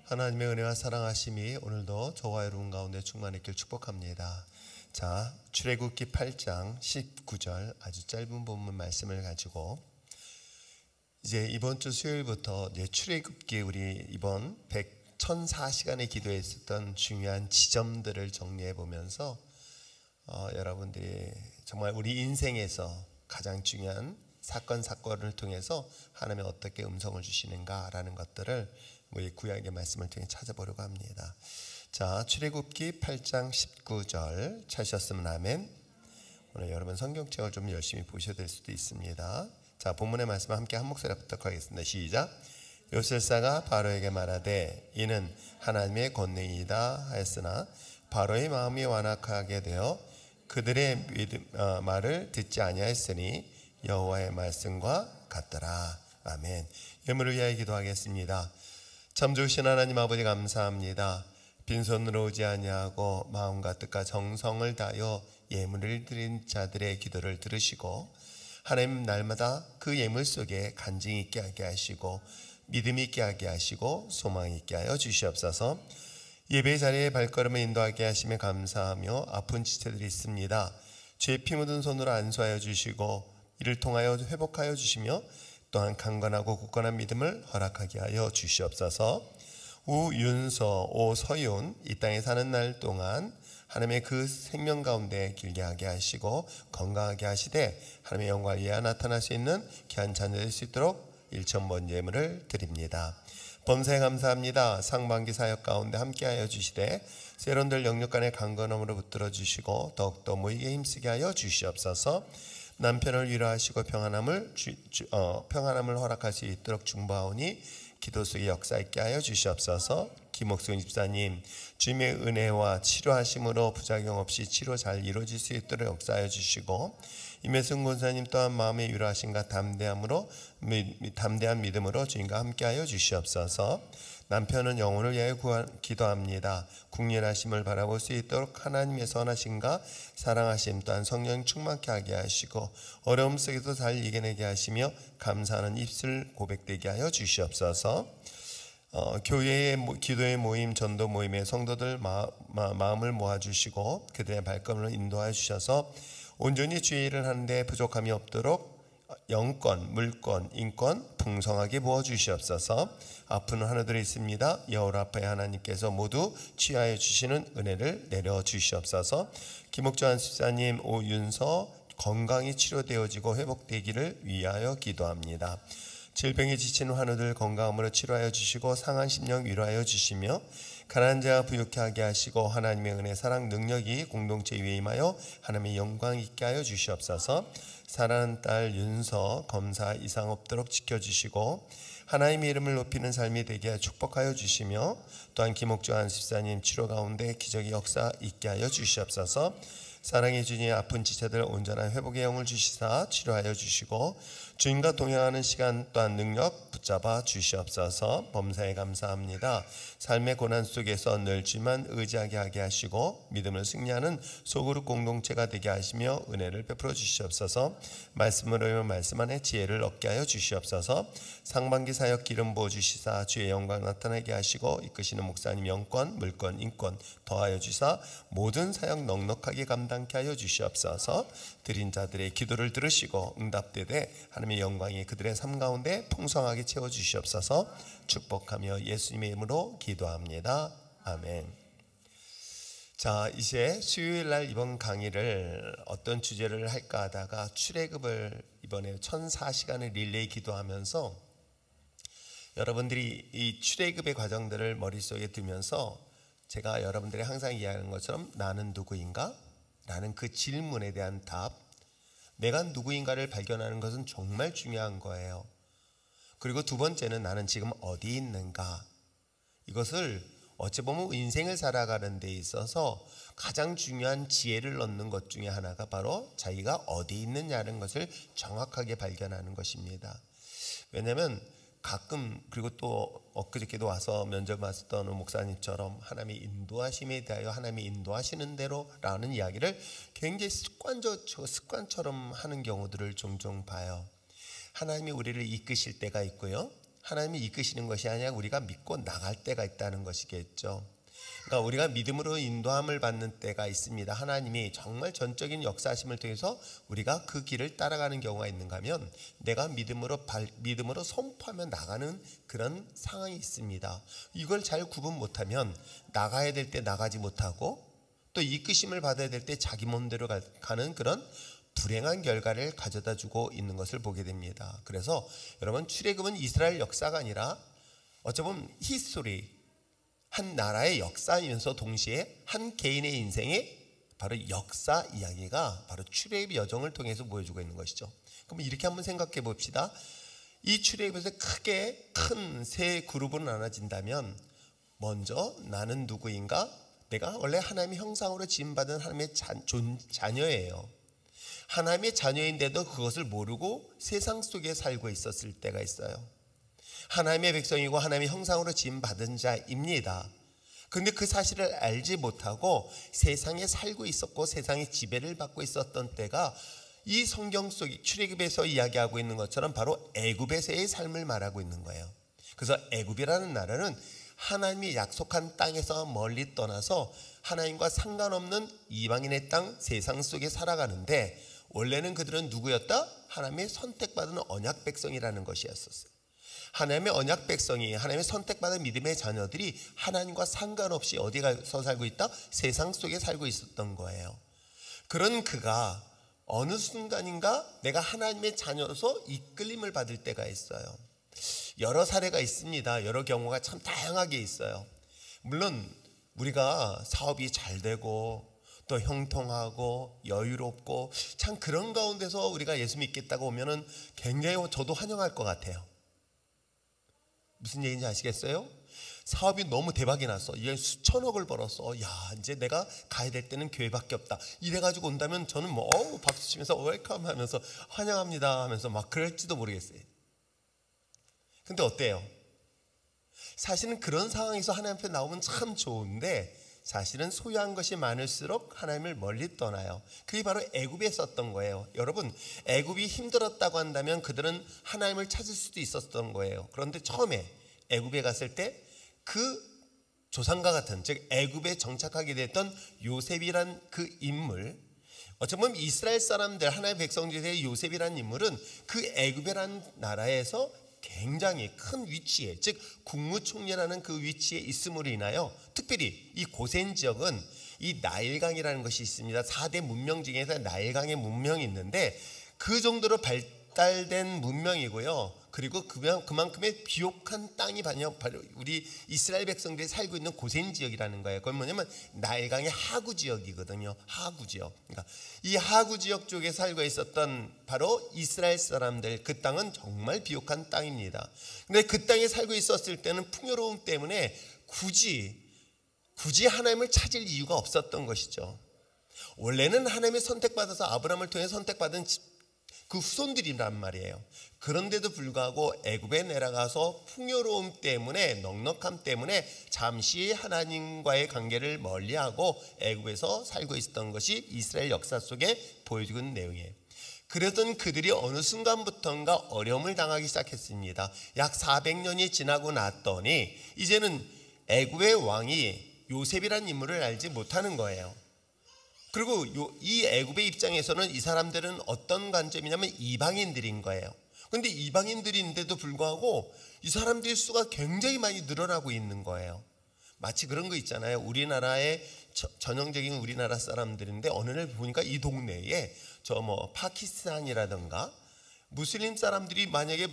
하나님의 은혜와 사랑하심이 오늘도 저와 여러분 가운데 충만했길 축복합니다. 자, 출애굽기 8장 19절 아주 짧은 본문 말씀을 가지고 이제 이번 주 수요일부터 이제 출애굽기 우리 이번 1004시간의 기도에 있었던 중요한 지점들을 정리해 보면서 여러분들이 정말 우리 인생에서 가장 중요한 사건을 통해서 하나님이 어떻게 음성을 주시는가라는 것들을 우리 구약의 말씀을 통해 찾아보려고 합니다. 자, 출애굽기 8장 19절 찾으셨으면 아멘. 오늘 여러분 성경책을 좀 열심히 보셔야 될 수도 있습니다. 자, 본문의 말씀을 함께 한 목소리로 부탁하겠습니다. 시작. 요셉사가 바로에게 말하되 이는 하나님의 권능이다 하였으나 바로의 마음이 완악하게 되어 그들의 말을 듣지 아니하였으니 여호와의 말씀과 같더라. 아멘. 예물을 위하여 기도하겠습니다. 참 좋으신 하나님 아버지 감사합니다. 빈손으로 오지 아니하고 마음과 뜻과 정성을 다하여 예물을 드린 자들의 기도를 들으시고 하나님 날마다 그 예물 속에 간증이 있게 하게 하시고 믿음 있게 하게 하시고 소망 있게 하여 주시옵소서. 예배 자리에 발걸음을 인도하게 하시며 감사하며 아픈 지체들이 있습니다. 죄 피 묻은 손으로 안수하여 주시고 이를 통하여 회복하여 주시며 또한 강건하고 굳건한 믿음을 허락하게 하여 주시옵소서. 우윤서, 오서윤 이 땅에 사는 날 동안 하나님의 그 생명 가운데 길게 하게 하시고 건강하게 하시되 하나님의 영광을 위하여 나타날 수 있는 귀한 자녀 될 수 있도록 1,000번 예물을 드립니다. 범사에 감사합니다. 상반기 사역 가운데 함께하여 주시되 세론들 영육간의 강건함으로 붙들어 주시고 더욱더 모이게 힘쓰게 하여 주시옵소서. 남편을 위로하시고 평안함을 허락할 수 있도록 중보하오니 기도 속에 역사 있게 하여 주시옵소서. 김옥순 집사님 주님의 은혜와 치료하심으로 부작용 없이 치료 잘 이루어질 수 있도록 역사하여 주시고 임혜승 권사님 또한 마음의 위로하심과 담대한 믿음으로 주님과 함께하여 주시옵소서. 남편은 영혼을 위하여 기도합니다. 국률하심을 바라볼 수 있도록 하나님의 선하심과 사랑하심 또한 성령 충만케 하게 하시고 어려움 속에도 잘 이겨내게 하시며 감사하는 입술 고백되게 하여 주시옵소서. 교회의 기도의 모임, 전도 모임의 성도들 마음을 모아주시고 그들의 발걸음을 인도하여 주셔서 온전히 주의 일을 하는데 부족함이 없도록 영권, 물권, 인권 풍성하게 부어주시옵소서. 아픈 하나들이 있습니다. 여호와의 하나님께서 모두 취하여 주시는 은혜를 내려주시옵소서. 김옥조한 집사님, 오윤서 건강이 치료되어지고 회복되기를 위하여 기도합니다. 질병에 지친 환우들 건강함으로 치료하여 주시고 상한 심령 위로하여 주시며 가난한 자가 부유케 하게 하시고 하나님의 은혜, 사랑, 능력이 공동체 위에 임하여 하나님의 영광 있게 하여 주시옵소서. 사랑하는 딸 윤서 검사 이상 없도록 지켜주시고 하나님의 이름을 높이는 삶이 되게 하여 축복하여 주시며 또한 김옥조한 집사님 치료 가운데 기적의 역사 있게 하여 주시옵소서. 사랑의 주님 아픈 지체들 온전한 회복의 영을 주시사 치료하여 주시고 주님과 동행하는 시간 또한 능력 붙잡아 주시옵소서. 범사에 감사합니다. 삶의 고난 속에서 늘 주만 의지하게 하게 하시고 믿음을 승리하는 소그룹 공동체가 되게 하시며 은혜를 베풀어 주시옵소서. 말씀으로 말씀 안에 지혜를 얻게 하여 주시옵소서. 상반기 사역 기름 부어 주시사 주의 영광 나타나게 하시고 이끄시는 목사님 영권, 물권, 인권 더하여 주사 모든 사역 넉넉하게 감당케 하여 주시옵소서. 드린 자들의 기도를 들으시고 응답되되 하나님의 영광이 그들의 삶 가운데 풍성하게 채워주시옵소서. 축복하며 예수님의 이름으로 기도합니다. 아멘. 자, 이제 수요일날 이번 강의를 어떤 주제를 할까 하다가 출애굽을 이번에 1004시간을 릴레이 기도하면서 여러분들이 이 출애굽의 과정들을 머릿속에 두면서 제가 여러분들이 항상 이야기하는 것처럼 나는 누구인가? 라는 그 질문에 대한 답, 내가 누구인가를 발견하는 것은 정말 중요한 거예요. 그리고 두 번째는 나는 지금 어디 있는가? 이것을 어찌 보면 인생을 살아가는 데 있어서 가장 중요한 지혜를 얻는 것 중에 하나가 바로 자기가 어디 있느냐는 것을 정확하게 발견하는 것입니다. 왜냐하면 가끔 그리고 또 엊그저께도 와서 면접 왔던 목사님처럼 하나님의 인도하심에 대하여 하나님이 인도하시는 대로 라는 이야기를 굉장히 습관처럼 하는 경우들을 종종 봐요. 하나님이 우리를 이끄실 때가 있고요, 하나님이 이끄시는 것이 아니라 우리가 믿고 나갈 때가 있다는 것이겠죠. 그러니까 우리가 믿음으로 인도함을 받는 때가 있습니다. 하나님이 정말 전적인 역사하심을 통해서 우리가 그 길을 따라가는 경우가 있는가 하면 내가 믿음으로 선포하며 나가는 그런 상황이 있습니다. 이걸 잘 구분 못하면 나가야 될 때 나가지 못하고 또 이끄심을 받아야 될 때 자기 몸대로 가는 그런 불행한 결과를 가져다 주고 있는 것을 보게 됩니다. 그래서 여러분, 출애굽은 이스라엘 역사가 아니라 어쩌면 히스토리, 한 나라의 역사이면서 동시에 한 개인의 인생의 바로 역사 이야기가 바로 출애굽의 여정을 통해서 보여주고 있는 것이죠. 그럼 이렇게 한번 생각해 봅시다. 이 출애굽에서 크게 큰 세 그룹으로 나눠진다면, 먼저 나는 누구인가? 내가 원래 하나님의 형상으로 지음받은 하나님의 자녀예요. 하나님의 자녀인데도 그것을 모르고 세상 속에 살고 있었을 때가 있어요. 하나님의 백성이고 하나님의 형상으로 지음받은 자입니다. 그런데 그 사실을 알지 못하고 세상에 살고 있었고 세상의 지배를 받고 있었던 때가 이 성경 속 출애굽에서 이야기하고 있는 것처럼 바로 애굽에서의 삶을 말하고 있는 거예요. 그래서 애굽이라는 나라는 하나님이 약속한 땅에서 멀리 떠나서 하나님과 상관없는 이방인의 땅 세상 속에 살아가는데, 원래는 그들은 누구였다? 하나님의 선택받은 언약 백성이라는 것이었었어요. 하나님의 언약 백성이, 하나님의 선택받은 믿음의 자녀들이 하나님과 상관없이 어디 가서 살고 있다? 세상 속에 살고 있었던 거예요. 그런 그가 어느 순간인가 내가 하나님의 자녀로서 이끌림을 받을 때가 있어요. 여러 사례가 있습니다. 여러 경우가 참 다양하게 있어요. 물론 우리가 사업이 잘 되고 또 형통하고 여유롭고 참 그런 가운데서 우리가 예수 믿겠다고 오면은 굉장히 저도 환영할 것 같아요. 무슨 얘기인지 아시겠어요? 사업이 너무 대박이 났어. 이게 수천억을 벌었어. 야, 이제 내가 가야 될 때는 교회밖에 없다. 이래가지고 온다면 저는 뭐 박수 치면서 웰컴 하면서 환영합니다 하면서 막 그럴지도 모르겠어요. 근데 어때요? 사실은 그런 상황에서 하나님 앞에 나오면 참 좋은데, 사실은 소유한 것이 많을수록 하나님을 멀리 떠나요. 그게 바로 애굽에 썼던 거예요. 여러분, 애굽이 힘들었다고 한다면 그들은 하나님을 찾을 수도 있었던 거예요. 그런데 처음에 애굽에 갔을 때 그 조상과 같은, 즉 애굽에 정착하게 됐던 요셉이란 그 인물, 어쩌면 이스라엘 사람들, 하나님의 백성 중에 요셉이란 인물은 그 애굽이라는 나라에서 굉장히 큰 위치에, 즉 국무총리라는 그 위치에 있음으로 인하여, 특별히 이 고센 지역은 이 나일강이라는 것이 있습니다. 4대 문명 중에서 나일강의 문명이 있는데 그 정도로 발달된 문명이고요. 그리고 그만큼의 비옥한 땅이 바로 우리 이스라엘 백성들이 살고 있는 고센 지역이라는 거예요. 그건 뭐냐면 나일강의 하구 지역이거든요. 하구 지역. 그러니까 이 하구 지역 쪽에 살고 있었던 바로 이스라엘 사람들, 그 땅은 정말 비옥한 땅입니다. 근데 그 땅에 살고 있었을 때는 풍요로움 때문에 굳이 하나님을 찾을 이유가 없었던 것이죠. 원래는 하나님의 선택받아서 아브라함을 통해 선택받은 그 후손들이란 말이에요. 그런데도 불구하고 애굽에 내려가서 풍요로움 때문에, 넉넉함 때문에 잠시 하나님과의 관계를 멀리하고 애굽에서 살고 있었던 것이 이스라엘 역사 속에 보여주고 있는 내용이에요. 그러던 그들이 어느 순간부터인가 어려움을 당하기 시작했습니다. 약 400년이 지나고 났더니 이제는 애굽의 왕이 요셉이라는 인물을 알지 못하는 거예요. 그리고 이 애굽의 입장에서는 이 사람들은 어떤 관점이냐면 이방인들인 거예요. 그런데 이방인들인데도 불구하고 이 사람들의 수가 굉장히 많이 늘어나고 있는 거예요. 마치 그런 거 있잖아요. 우리나라의 전형적인 우리나라 사람들인데 어느 날 보니까 이 동네에 파키스탄이라든가 무슬림 사람들이 만약에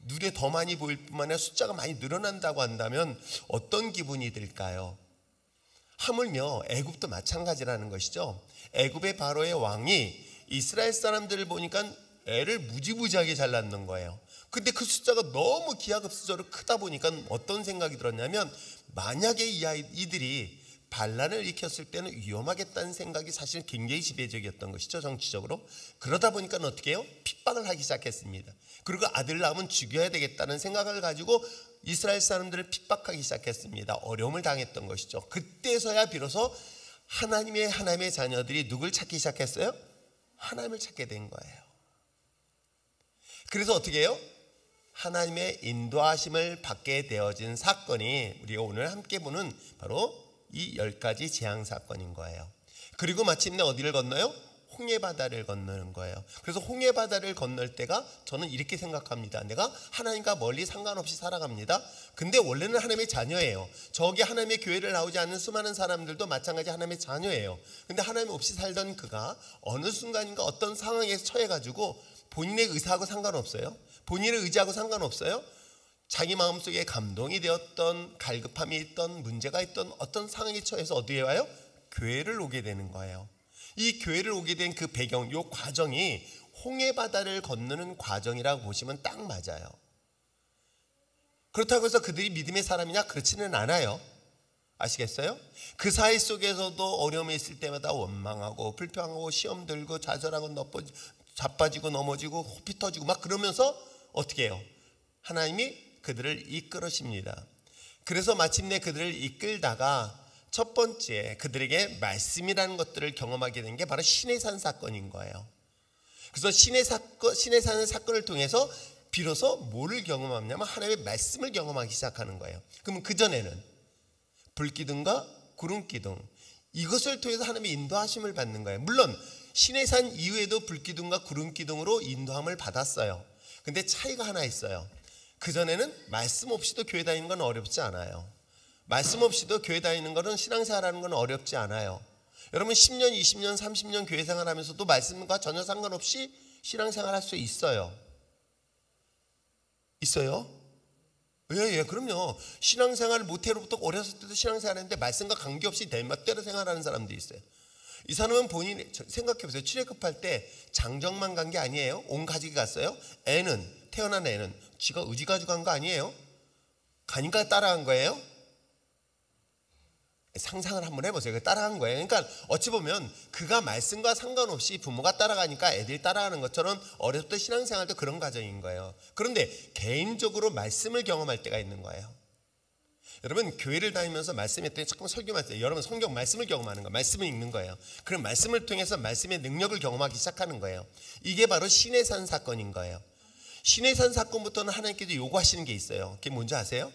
눈에 더 많이 보일 뿐만 아니라 숫자가 많이 늘어난다고 한다면 어떤 기분이 들까요? 하물며 애굽도 마찬가지라는 것이죠. 애굽의 바로의 왕이 이스라엘 사람들을 보니까 애를 무지무지하게 잘 낳는 거예요. 근데 그 숫자가 너무 기하급수적으로 크다 보니까 어떤 생각이 들었냐면, 만약에 이 아이들이 반란을 일으켰을 때는 위험하겠다는 생각이 사실 굉장히 지배적이었던 것이죠, 정치적으로. 그러다 보니까 어떻게 해요? 핍박을 하기 시작했습니다. 그리고 아들 낳으면 죽여야 되겠다는 생각을 가지고 이스라엘 사람들을 핍박하기 시작했습니다. 어려움을 당했던 것이죠. 그때서야 비로소 하나님의 자녀들이 누굴 찾기 시작했어요? 하나님을 찾게 된 거예요. 그래서 어떻게 해요? 하나님의 인도하심을 받게 되어진 사건이 우리가 오늘 함께 보는 바로 이 10가지 재앙 사건인 거예요. 그리고 마침내 어디를 건너요? 홍해바다를 건너는 거예요. 그래서 홍해바다를 건널 때가 저는 이렇게 생각합니다. 내가 하나님과 멀리 상관없이 살아갑니다. 근데 원래는 하나님의 자녀예요. 저기 하나님의 교회를 나오지 않는 수많은 사람들도 마찬가지 하나님의 자녀예요. 근데 하나님 없이 살던 그가 어느 순간인가 어떤 상황에 처해가지고 본인의 의사하고 상관없어요. 본인의 의지하고 상관없어요. 자기 마음속에 감동이 되었던, 갈급함이 있던, 문제가 있던 어떤 상황에 처해서 어디에 와요? 교회를 오게 되는 거예요. 이 교회를 오게 된 그 배경, 이 과정이 홍해바다를 건너는 과정이라고 보시면 딱 맞아요. 그렇다고 해서 그들이 믿음의 사람이냐? 그렇지는 않아요. 아시겠어요? 그 사이 속에서도 어려움이 있을 때마다 원망하고 불평하고 시험 들고 좌절하고 자빠지고 넘어지고 호피 터지고 막 그러면서 어떻게 해요? 하나님이 그들을 이끌으십니다. 그래서 마침내 그들을 이끌다가 첫 번째 그들에게 말씀이라는 것들을 경험하게 된 게 바로 시내산 사건인 거예요. 그래서 시내산 사건을 통해서 비로소 뭐를 경험하냐면 하나님의 말씀을 경험하기 시작하는 거예요. 그러면 그전에는 불기둥과 구름기둥, 이것을 통해서 하나님의 인도하심을 받는 거예요. 물론 시내산 이후에도 불기둥과 구름기둥으로 인도함을 받았어요. 근데 차이가 하나 있어요. 그전에는 말씀 없이도 교회 다니는 건 어렵지 않아요. 말씀 없이도 교회 다니는 것은 신앙생활하는 건 어렵지 않아요. 여러분 10년, 20년, 30년 교회 생활하면서도 말씀과 전혀 상관없이 신앙생활할 수 있어요. 있어요? 예, 그럼요. 신앙생활 모태로부터 어렸을 때도 신앙생활했는데 말씀과 관계없이 내 멋대로 생활하는 사람도 있어요. 이 사람은 본인이 생각해보세요. 출애굽할 때 장정만 간 게 아니에요. 온 가족이 갔어요. 태어난 애는 지가 의지 가지고 간 거 아니에요. 가니까 따라간 거예요. 상상을 한번 해보세요. 따라간 거예요. 그러니까 어찌 보면 그가 말씀과 상관없이 부모가 따라가니까 애들이 따라가는 것처럼 어렸을 때 신앙생활도 그런 과정인 거예요. 그런데 개인적으로 말씀을 경험할 때가 있는 거예요. 여러분 교회를 다니면서 말씀했더니 잠깐 설교만 했어요. 여러분 성경 말씀을 경험하는 거예요. 말씀을 읽는 거예요. 그럼 말씀을 통해서 말씀의 능력을 경험하기 시작하는 거예요. 이게 바로 시내산 사건인 거예요. 시내산 사건부터는 하나님께서 요구하시는 게 있어요. 그게 뭔지 아세요?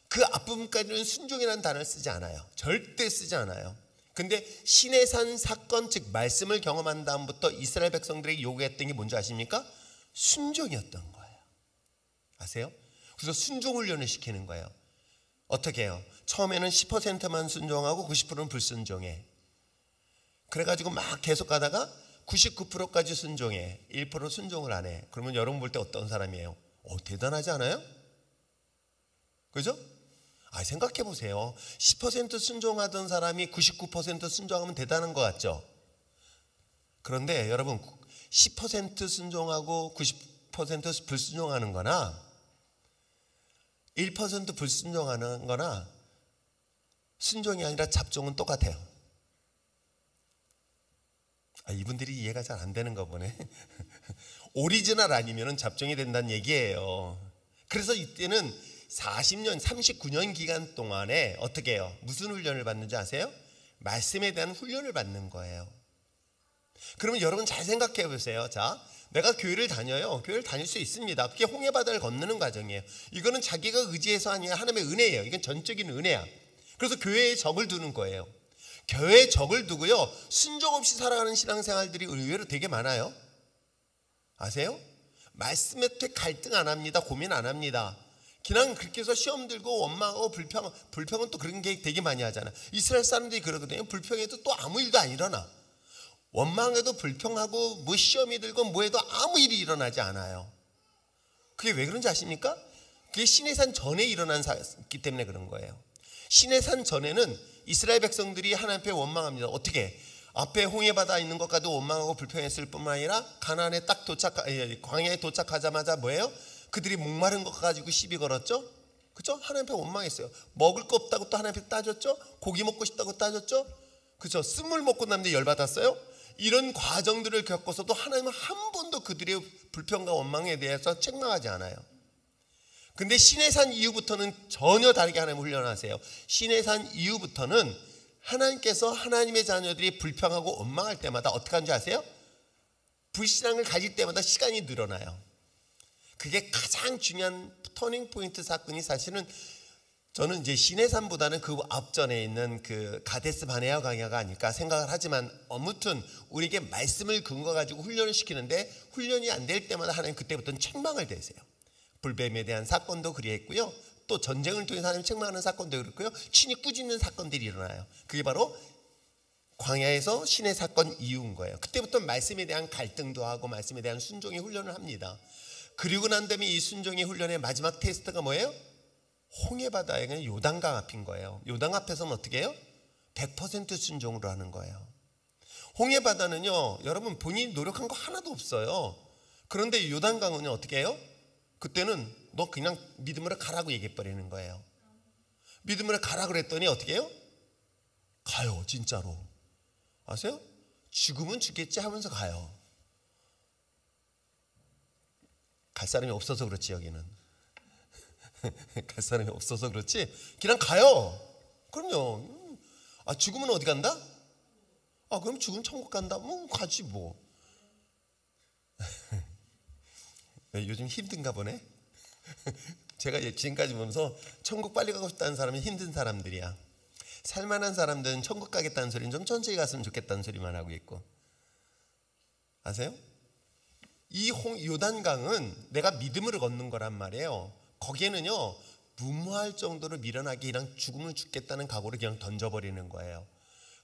그 앞부분까지는 순종이라는 단어를 쓰지 않아요. 절대 쓰지 않아요. 근데 시내산 사건 즉 말씀을 경험한 다음부터 이스라엘 백성들에게 요구했던 게 뭔지 아십니까? 순종이었던 거예요. 아세요? 그래서 순종 훈련을 시키는 거예요. 어떻게 해요? 처음에는 10%만 순종하고 90%는 불순종해. 그래가지고 막 계속 가다가 99%까지 순종해. 1% 순종을 안 해. 그러면 여러분 볼 때 어떤 사람이에요? 대단하지 않아요? 그죠? 생각해 보세요. 10% 순종하던 사람이 99% 순종하면 대단한 것 같죠? 그런데 여러분 10% 순종하고 90% 불순종하는 거나 1% 불순종하는 거나 순종이 아니라 잡종은 똑같아요. 이분들이 이해가 잘 안 되는가 보네. 오리지널 아니면 잡종이 된다는 얘기예요. 그래서 이때는 40년, 39년 기간 동안에 어떻게 해요? 무슨 훈련을 받는지 아세요? 말씀에 대한 훈련을 받는 거예요. 그러면 여러분 잘 생각해 보세요. 자, 내가 교회를 다녀요. 교회를 다닐 수 있습니다. 그게 홍해바다를 건너는 과정이에요. 이거는 자기가 의지해서 아니라 하나님의 은혜예요. 이건 전적인 은혜야. 그래서 교회에 적을 두는 거예요. 교회에 적을 두고요. 순종 없이 살아가는 신앙생활들이 의외로 되게 많아요. 아세요? 말씀에 갈등 안 합니다. 고민 안 합니다. 그냥 그렇게 해서 시험 들고 원망하고 불평은 또 그런 게 되게 많이 하잖아. 이스라엘 사람들이 그러거든요. 불평해도 또 아무 일도 안 일어나. 원망해도 불평하고 뭐 시험이 들고 뭐 해도 아무 일이 일어나지 않아요. 그게 왜 그런지 아십니까? 그게 시내산 전에 일어난 사기 때문에 그런 거예요. 시내산 전에는 이스라엘 백성들이 하나님 앞에 원망합니다. 어떻게? 앞에 홍해바다 있는 것과도 원망하고 불평했을 뿐만 아니라 가나안에 광야에 도착하자마자 뭐예요? 그들이 목마른 것 가지고 시비 걸었죠? 그죠? 하나님 앞에 원망했어요. 먹을 거 없다고 또 하나님 앞에 따졌죠? 고기 먹고 싶다고 따졌죠? 그죠? 쓴물 먹고 남는데 열받았어요? 이런 과정들을 겪어서도 하나님은 한 번도 그들의 불평과 원망에 대해서 책망하지 않아요. 근데 시내산 이후부터는 전혀 다르게 하나님 훈련하세요. 시내산 이후부터는 하나님께서 하나님의 자녀들이 불평하고 원망할 때마다 어떻게 하는지 아세요? 불신앙을 가질 때마다 시간이 늘어나요. 그게 가장 중요한 터닝 포인트 사건이 사실은 저는 이제 시내산보다는 그 앞전에 있는 그 가데스 바네아 광야가 아닐까 생각을 하지만 아무튼 우리에게 말씀을 근거 가지고 훈련을 시키는데 훈련이 안 될 때마다 하나님 그때부터는 책망을 대세요. 불뱀에 대한 사건도 그리했고요. 또 전쟁을 통해서 하나님 책망하는 사건도 그렇고요. 친히 꾸짖는 사건들이 일어나요. 그게 바로 광야에서 신의 사건 이후인 거예요. 그때부터 말씀에 대한 갈등도 하고 말씀에 대한 순종의 훈련을 합니다. 그리고 난 다음에 이 순종의 훈련의 마지막 테스트가 뭐예요? 홍해바다에 요단강 앞인 거예요. 요단 앞에서는 어떻게 해요? 100% 순종으로 하는 거예요. 홍해바다는요, 여러분 본인이 노력한 거 하나도 없어요. 그런데 요단강은요, 어떻게 해요? 그때는 너 그냥 믿음으로 가라고 얘기해 버리는 거예요. 믿음으로 가라 그랬더니 어떻게 해요? 가요, 진짜로. 아세요? 죽으면 죽겠지 하면서 가요. 갈 사람이 없어서 그렇지, 여기는. 갈 사람이 없어서 그렇지 그냥 가요. 그럼요. 아, 죽으면 어디 간다? 아, 그럼 죽으면 천국 간다? 뭐 가지 뭐. 요즘 힘든가 보네. 제가 지금까지 보면서 천국 빨리 가고 싶다는 사람은 힘든 사람들이야. 살만한 사람들은 천국 가겠다는 소리는 좀 천천히 갔으면 좋겠다는 소리만 하고 있고. 아세요? 이 요단강은 내가 믿음으로 걷는 거란 말이에요. 거기에는요, 무모할 정도로 미련하게 그냥 죽으면 죽겠다는 각오를 그냥 던져버리는 거예요.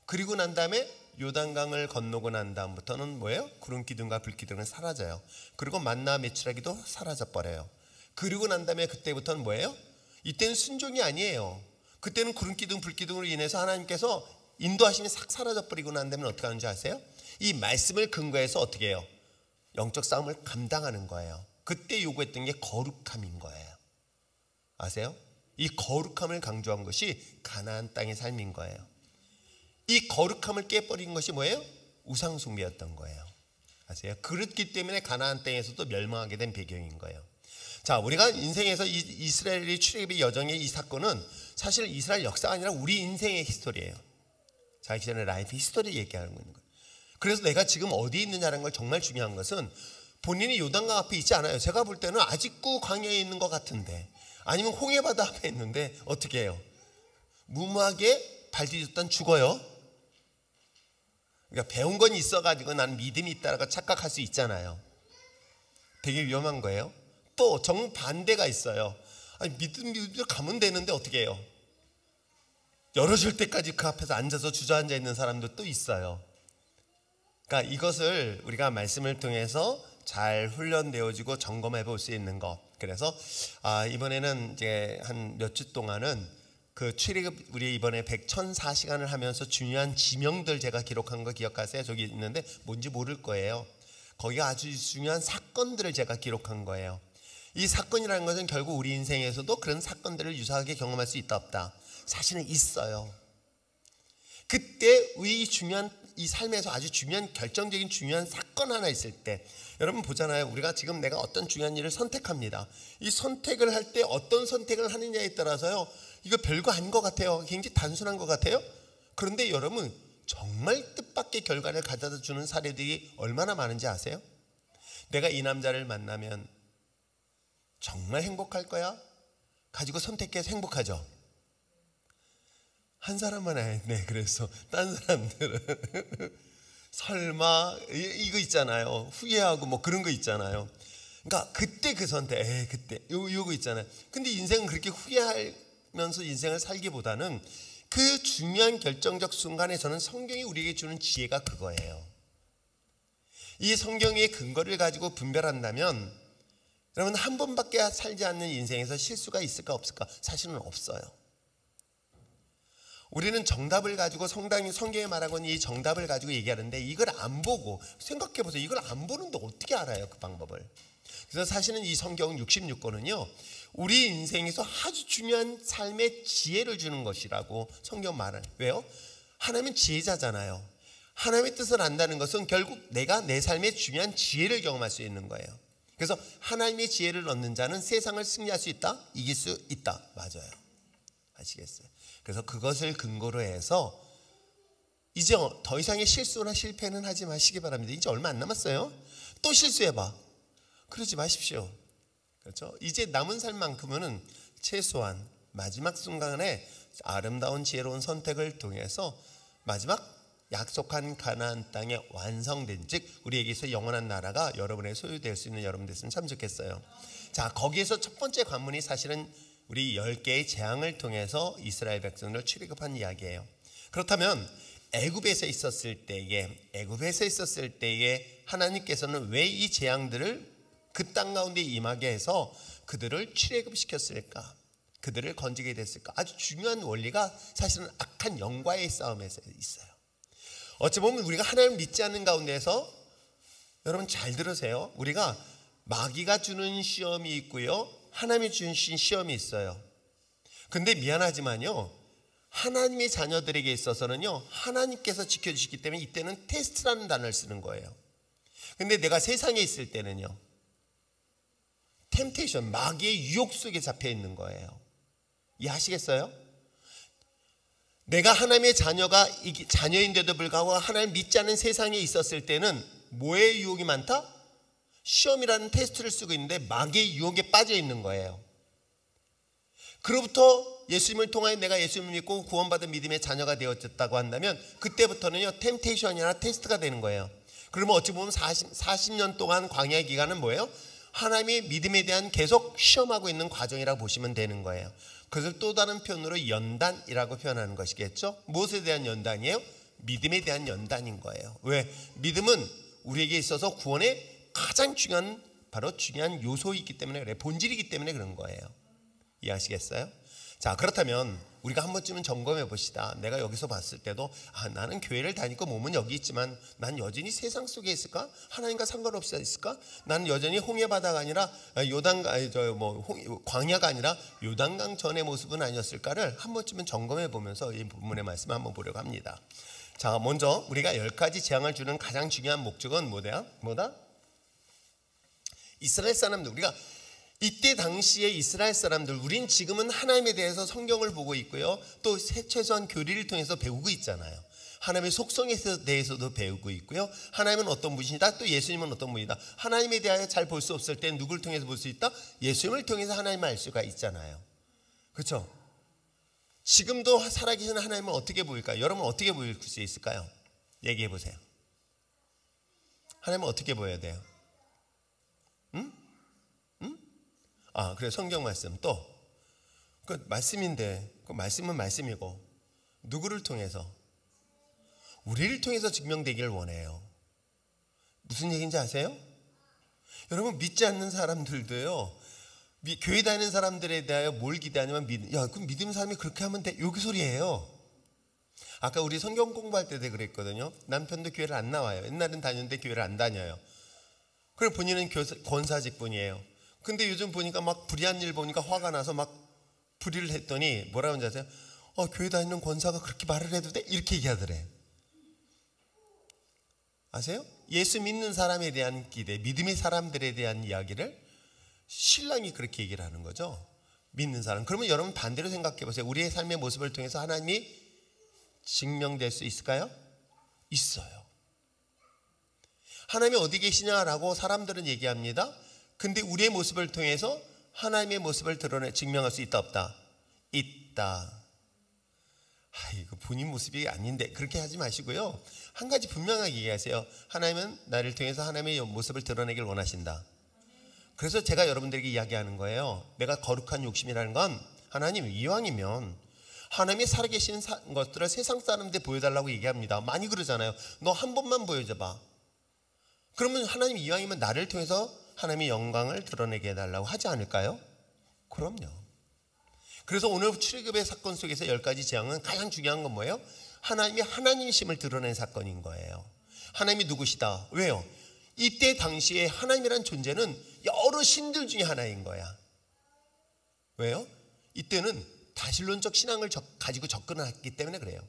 그리고 난 다음에 요단강을 건너고 난 다음부터는 뭐예요? 구름 기둥과 불 기둥은 사라져요. 그리고 만나 메추라기도 사라져 버려요. 그리고 난 다음에 그때부터는 뭐예요? 이때는 순종이 아니에요. 그때는 구름 기둥 불 기둥으로 인해서 하나님께서 인도하심이 싹 사라져 버리고 난 다음에 어떻게 하는지 아세요? 이 말씀을 근거해서 어떻게 해요? 영적 싸움을 감당하는 거예요. 그때 요구했던 게 거룩함인 거예요. 아세요? 이 거룩함을 강조한 것이 가나안 땅의 삶인 거예요. 이 거룩함을 깨버린 것이 뭐예요? 우상 숭배였던 거예요. 아세요? 그렇기 때문에 가나안 땅에서도 멸망하게 된 배경인 거예요. 자, 우리가 인생에서 이스라엘의 출애굽의 여정의 이 사건은 사실 이스라엘 역사가 아니라 우리 인생의 히스토리예요. 자기 전에 라이프 히스토리 얘기하는 거예요. 그래서 내가 지금 어디에 있느냐는 걸 정말 중요한 것은 본인이 요단강 앞에 있지 않아요. 제가 볼 때는 아직도 광야에 있는 것 같은데, 아니면 홍해바다 앞에 있는데 어떻게 해요? 무모하게 발 디뎠던 죽어요. 그러니까 배운 건 있어가지고 나는 믿음이 있다라고 착각할 수 있잖아요. 되게 위험한 거예요. 또 정반대가 있어요. 아니, 믿음으로 가면 되는데 어떻게 해요? 열어줄 때까지 그 앞에서 앉아서 주저앉아 있는 사람도 또 있어요. 그러니까 이것을 우리가 말씀을 통해서 잘 훈련되어지고 점검해 볼 수 있는 것. 그래서 이번에는 이제 한 몇 주 동안은 그 출애굽 우리 이번에 1,004시간을 하면서 중요한 지명들 제가 기록한 거 기억하세요? 저기 있는데 뭔지 모를 거예요. 거기가 아주 중요한 사건들을 제가 기록한 거예요. 이 사건이라는 것은 결국 우리 인생에서도 그런 사건들을 유사하게 경험할 수 있다 없다? 사실은 있어요. 그때 우리 중요한 이 삶에서 아주 중요한 결정적인 중요한 사건 하나 있을 때, 여러분 보잖아요. 우리가 지금 내가 어떤 중요한 일을 선택합니다. 이 선택을 할 때 어떤 선택을 하느냐에 따라서요, 이거 별거 아닌 것 같아요. 굉장히 단순한 것 같아요. 그런데 여러분 정말 뜻밖의 결과를 가져다 주는 사례들이 얼마나 많은지 아세요? 내가 이 남자를 만나면 정말 행복할 거야? 가지고 선택해서 행복하죠. 한 사람만 네, 그래서 딴 사람들은 설마 이거 있잖아요. 후회하고 뭐 그런 거 있잖아요. 그러니까 그때 그 선택, 그때 요거 있잖아요. 근데 인생은 그렇게 후회하면서 인생을 살기보다는 그 중요한 결정적 순간에 저는 성경이 우리에게 주는 지혜가 그거예요. 이 성경의 근거를 가지고 분별한다면 여러분 한 번밖에 살지 않는 인생에서 실수가 있을까 없을까? 사실은 없어요. 우리는 정답을 가지고 성경에 말하고 있는 이 정답을 가지고 얘기하는데 이걸 안 보고 생각해 보세요. 이걸 안 보는데 어떻게 알아요? 그 방법을. 그래서 사실은 이 성경 66권은요. 우리 인생에서 아주 중요한 삶의 지혜를 주는 것이라고 성경 말을. 왜요? 하나님은 지혜자잖아요. 하나님의 뜻을 안다는 것은 결국 내가 내 삶의 중요한 지혜를 경험할 수 있는 거예요. 그래서 하나님의 지혜를 얻는 자는 세상을 승리할 수 있다? 이길 수 있다. 맞아요. 아시겠어요? 그래서 그것을 근거로 해서 이제 더 이상의 실수나 실패는 하지 마시기 바랍니다. 이제 얼마 안 남았어요. 또 실수해봐. 그러지 마십시오. 그렇죠? 이제 남은 삶만큼은 최소한 마지막 순간에 아름다운 지혜로운 선택을 통해서 마지막 약속한 가나안 땅에 완성된, 즉 우리에게서 영원한 나라가 여러분의 소유될 수 있는 여러분 됐으면 참 좋겠어요. 자, 거기에서 첫 번째 관문이 사실은 우리 10개의 재앙을 통해서 이스라엘 백성을 출애굽한 이야기예요. 그렇다면 애굽에서 있었을 때에 하나님께서는 왜 이 재앙들을 그 땅 가운데 임하게 해서 그들을 출애굽시켰을까? 그들을 건지게 됐을까? 아주 중요한 원리가 사실은 악한 영과의 싸움에서 있어요. 어찌 보면 우리가 하나님을 믿지 않는 가운데서, 여러분 잘 들으세요. 우리가 마귀가 주는 시험이 있고요, 하나님이 주신 시험이 있어요. 근데 미안하지만요, 하나님의 자녀들에게 있어서는요, 하나님께서 지켜주시기 때문에 이때는 테스트라는 단어를 쓰는 거예요. 근데 내가 세상에 있을 때는요, 템테이션, 마귀의 유혹 속에 잡혀 있는 거예요. 이해하시겠어요? 내가 하나님의 자녀인데도 불구하고 하나님 믿지 않는 세상에 있었을 때는 뭐의 유혹이 많다? 시험이라는 테스트를 쓰고 있는데 마귀의 유혹에 빠져 있는 거예요. 그로부터 예수님을 통하여 내가 예수님을 믿고 구원받은 믿음의 자녀가 되었다고 한다면 그때부터는요, 템테이션이나 테스트가 되는 거예요. 그러면 어찌 보면 40년 동안 광야의 기간은 뭐예요? 하나님의 믿음에 대한 계속 시험하고 있는 과정이라고 보시면 되는 거예요. 그것을 또 다른 표현으로 연단이라고 표현하는 것이겠죠. 무엇에 대한 연단이에요? 믿음에 대한 연단인 거예요. 왜? 믿음은 우리에게 있어서 구원의 가장 중요한, 바로 중요한 요소이기 때문에 그래요. 본질이기 때문에 그런 거예요. 이해하시겠어요? 자, 그렇다면 우리가 한 번쯤은 점검해 봅시다. 내가 여기서 봤을 때도 나는 교회를 다니고 몸은 여기 있지만 난 여전히 세상 속에 있을까? 하나님과 상관없이 있을까? 나는 여전히 홍해바다가 아니라 광야가 아니라 요단강 전의 모습은 아니었을까를 한 번쯤은 점검해 보면서 이 본문의 말씀을 한번 보려고 합니다. 자, 먼저 우리가 10가지 재앙을 주는 가장 중요한 목적은 뭐다? 이스라엘 사람들, 우리가 이때 당시에 이스라엘 사람들, 우린 지금은 하나님에 대해서 성경을 보고 있고요, 또 최소한 교리를 통해서 배우고 있잖아요. 하나님의 속성에 대해서도 배우고 있고요, 하나님은 어떤 분이시다, 또 예수님은 어떤 분이다. 하나님에 대하여 잘 볼 수 없을 때 누굴 통해서 볼 수 있다? 예수님을 통해서 하나님을 알 수가 있잖아요. 그렇죠? 지금도 살아계신 하나님은 어떻게 보일까요? 여러분 어떻게 보일 수 있을까요? 얘기해 보세요. 하나님은 어떻게 보여야 돼요? 그래, 성경 말씀 또 그 말씀인데, 그 말씀은 말씀이고 누구를 통해서? 우리를 통해서 증명되기를 원해요. 무슨 얘기인지 아세요? 여러분 믿지 않는 사람들도요, 교회 다니는 사람들에 대하여 뭘 기대하냐면 그럼 믿는 사람이 그렇게 하면 돼, 여기 소리예요. 아까 우리 성경 공부할 때도 그랬거든요. 남편도 교회를 안 나와요. 옛날엔 다녔는데 교회를 안 다녀요. 그리고 본인은 권사직분이에요. 근데 요즘 보니까 막 불의한 일 보니까 화가 나서 막 불의를 했더니 뭐라고 하는지 아세요? 교회 다니는 권사가 그렇게 말을 해도 돼? 이렇게 얘기하더래. 아세요? 예수 믿는 사람에 대한 기대, 믿음의 사람들에 대한 이야기를 신랑이 그렇게 얘기를 하는 거죠. 믿는 사람. 그러면 여러분 반대로 생각해 보세요. 우리의 삶의 모습을 통해서 하나님이 증명될 수 있을까요? 있어요. 하나님이 어디 계시냐라고 사람들은 얘기합니다. 근데 우리의 모습을 통해서 하나님의 모습을 증명할 수 있다 없다? 있다. 이거 본인 모습이 아닌데 그렇게 하지 마시고요, 한 가지 분명하게 얘기하세요. 하나님은 나를 통해서 하나님의 모습을 드러내길 원하신다. 그래서 제가 여러분들에게 이야기하는 거예요. 내가 거룩한 욕심이라는 건, 하나님 이왕이면 하나님이 살아계신 것들을 세상 사람들 보여달라고 얘기합니다. 많이 그러잖아요. 너 한 번만 보여줘봐. 그러면 하나님 이왕이면 나를 통해서 하나님의 영광을 드러내게 해달라고 하지 않을까요? 그럼요. 그래서 오늘 출애굽의 사건 속에서 10가지 재앙은 가장 중요한 건 뭐예요? 하나님이 하나님이심을 드러낸 사건인 거예요. 하나님이 누구시다. 왜요? 이때 당시에 하나님이란 존재는 여러 신들 중에 하나인 거야. 왜요? 이때는 다신론적 신앙을 가지고 접근했기 때문에 그래요.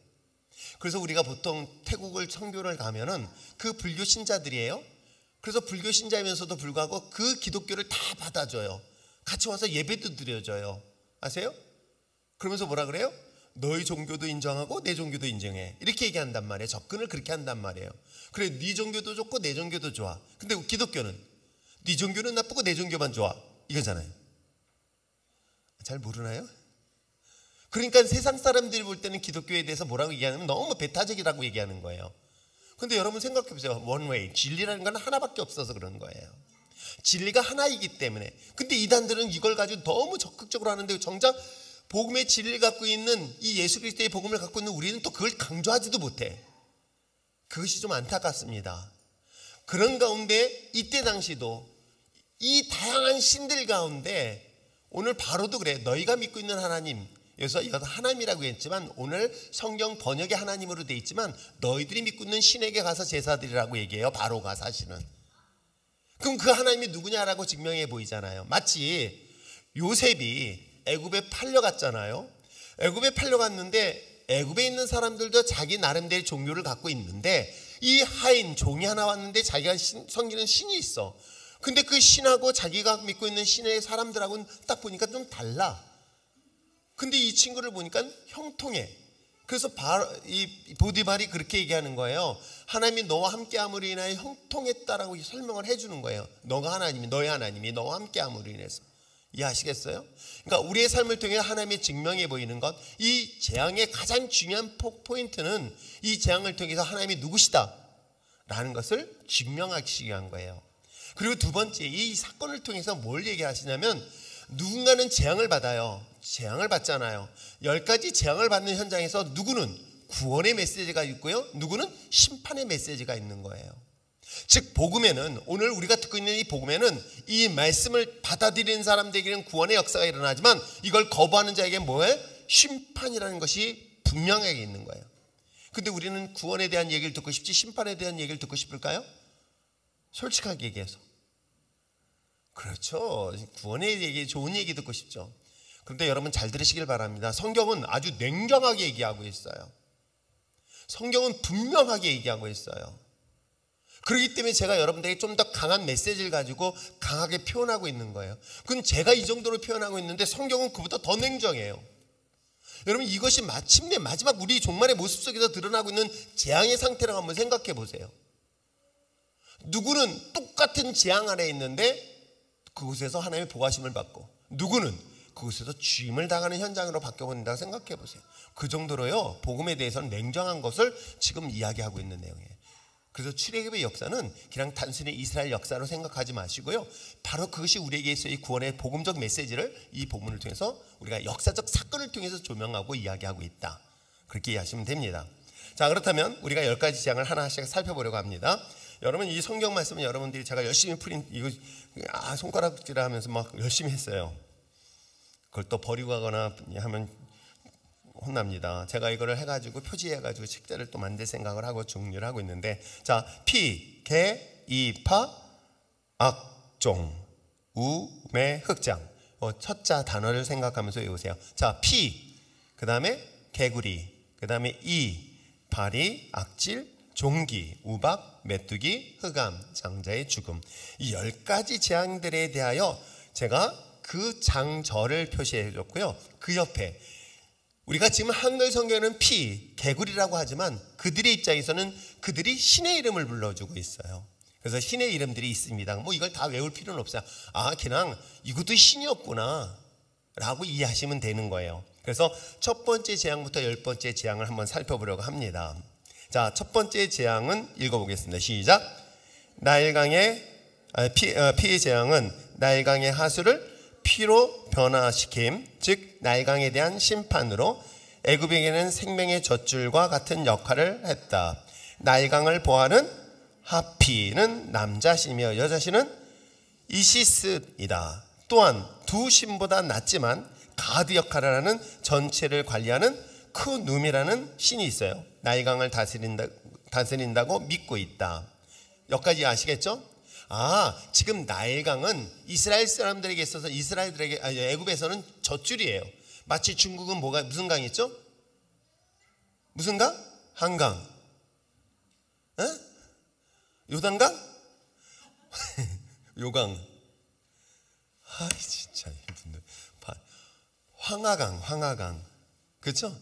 그래서 우리가 보통 태국을 선교를 가면은 그 불교 신자들이에요. 그래서 불교 신자이면서도 불구하고 그 기독교를 다 받아줘요. 같이 와서 예배도 드려줘요. 아세요? 그러면서 뭐라 그래요? 너희 종교도 인정하고 내 종교도 인정해. 이렇게 얘기한단 말이에요. 접근을 그렇게 한단 말이에요. 그래, 네 종교도 좋고 내 종교도 좋아. 근데 기독교는 네 종교는 나쁘고 내 종교만 좋아. 이거잖아요. 잘 모르나요? 그러니까 세상 사람들이 볼 때는 기독교에 대해서 뭐라고 얘기하냐면 너무 배타적이라고 얘기하는 거예요. 근데 여러분 생각해 보세요. 원웨이, 진리라는 건 하나밖에 없어서 그런 거예요. 진리가 하나이기 때문에. 근데 이단들은 이걸 가지고 너무 적극적으로 하는데 정작 복음의 진리를 갖고 있는 이 예수 그리스도의 복음을 갖고 있는 우리는 또 그걸 강조하지도 못해. 그것이 좀 안타깝습니다. 그런 가운데 이때 당시도 이 다양한 신들 가운데 오늘 바로도 그래. 너희가 믿고 있는 하나님, 여기서 이것도 하나님이라고 했지만 오늘 성경 번역의 하나님으로 돼 있지만 너희들이 믿고 있는 신에게 가서 제사드리라고 얘기해요. 바로가 사실은. 그럼 그 하나님이 누구냐라고 증명해 보이잖아요. 마치 요셉이 애굽에 팔려갔잖아요. 애굽에 팔려갔는데 애굽에 있는 사람들도 자기 나름대로 종교를 갖고 있는데 이 하인 종이 하나 왔는데 자기가 섬기는 신이 있어. 근데 그 신하고 자기가 믿고 있는 신의 사람들하고는 딱 보니까 좀 달라. 근데 이 친구를 보니까 형통해. 그래서 이 보디발이 그렇게 얘기하는 거예요. 하나님이 너와 함께함으로 인하여 형통했다라고 설명을 해주는 거예요. 너가 하나님이, 너의 하나님이 너와 함께함으로 인해서. 이해하시겠어요? 그러니까 우리의 삶을 통해 하나님의 증명해 보이는 것, 이 재앙의 가장 중요한 포인트는 이 재앙을 통해서 하나님이 누구시다 라는 것을 증명하시기 위한 거예요. 그리고 두 번째, 이 사건을 통해서 뭘 얘기하시냐면 누군가는 재앙을 받아요. 재앙을 받잖아요. 10가지 재앙을 받는 현장에서 누구는 구원의 메시지가 있고요, 누구는 심판의 메시지가 있는 거예요. 즉 복음에는, 오늘 우리가 듣고 있는 이 복음에는 이 말씀을 받아들이는 사람들에게는 구원의 역사가 일어나지만 이걸 거부하는 자에게는 뭐예요? 심판이라는 것이 분명하게 있는 거예요. 근데 우리는 구원에 대한 얘기를 듣고 싶지 심판에 대한 얘기를 듣고 싶을까요? 솔직하게 얘기해서. 그렇죠. 구원의 얘기, 좋은 얘기 듣고 싶죠. 그런데 여러분 잘 들으시길 바랍니다. 성경은 아주 냉정하게 얘기하고 있어요. 성경은 분명하게 얘기하고 있어요. 그렇기 때문에 제가 여러분들에게 좀 더 강한 메시지를 가지고 강하게 표현하고 있는 거예요. 그건 제가 이 정도로 표현하고 있는데 성경은 그보다 더 냉정해요. 여러분 이것이 마침내 마지막 우리 종말의 모습 속에서 드러나고 있는 재앙의 상태라고 한번 생각해 보세요. 누구는 똑같은 재앙 아래에 있는데 그곳에서 하나님의 보호하심을 받고, 누구는 그곳에서 죽임을 당하는 현장으로 바뀌어버린다고 생각해 보세요. 그 정도로요 복음에 대해서는 냉정한 것을 지금 이야기하고 있는 내용이에요. 그래서 출애굽의 역사는 그냥 단순히 이스라엘 역사로 생각하지 마시고요, 바로 그것이 우리에게 있어의 구원의 복음적 메시지를 이 본문을 통해서 우리가 역사적 사건을 통해서 조명하고 이야기하고 있다, 그렇게 이해하시면 됩니다. 자, 그렇다면 우리가 10가지 재앙을 하나씩 살펴보려고 합니다. 여러분 이 성경 말씀은 여러분들이 제가 열심히 이거 손가락질 하면서 막 열심히 했어요. 그걸 또 버리고 가거나 하면 혼납니다. 제가 이거를 해가지고 표지해가지고 책자를 또 만들 생각을 하고 정리를 하고 있는데, 자, 피, 개, 이파, 악종, 우매, 흑장. 첫자 단어를 생각하면서 외우세요. 자, 피, 그 다음에 개구리, 그 다음에 이, 파리, 악질, 종기, 우박, 메뚜기, 흑암, 장자의 죽음. 이 10가지 재앙들에 대하여 제가 그 장절을 표시해 줬고요. 그 옆에 우리가 지금 한글 성경에는 피, 개구리라고 하지만 그들의 입장에서는 그들이 신의 이름을 불러주고 있어요. 그래서 신의 이름들이 있습니다. 뭐 이걸 다 외울 필요는 없어요. 아, 그냥 이것도 신이었구나 라고 이해하시면 되는 거예요. 그래서 첫 번째 재앙부터 10번째 재앙을 한번 살펴보려고 합니다. 자, 첫 번째 재앙은 읽어보겠습니다. 시작. 피의 재앙은 나일강의 하수를 피로 변화시킴, 즉 나일강에 대한 심판으로 애굽에게는 생명의 젖줄과 같은 역할을 했다. 나일강을 보호하는 하피는 남자신이며 여자신은 이시스이다. 또한 두 신보다 낫지만 가드 역할을 하는 전체를 관리하는 크눔이라는 신이 있어요. 나일강을 다스린다고 믿고 있다. 여기까지 아시겠죠? 아, 지금 나일강은 이스라엘 사람들에게 있어서 애굽에서는 젖줄이에요. 마치 중국은 무슨 강이 있죠? 무슨 강? 한강. 에? 요단강? 요강. 아, 진짜 이분들. 황하강. 그렇죠?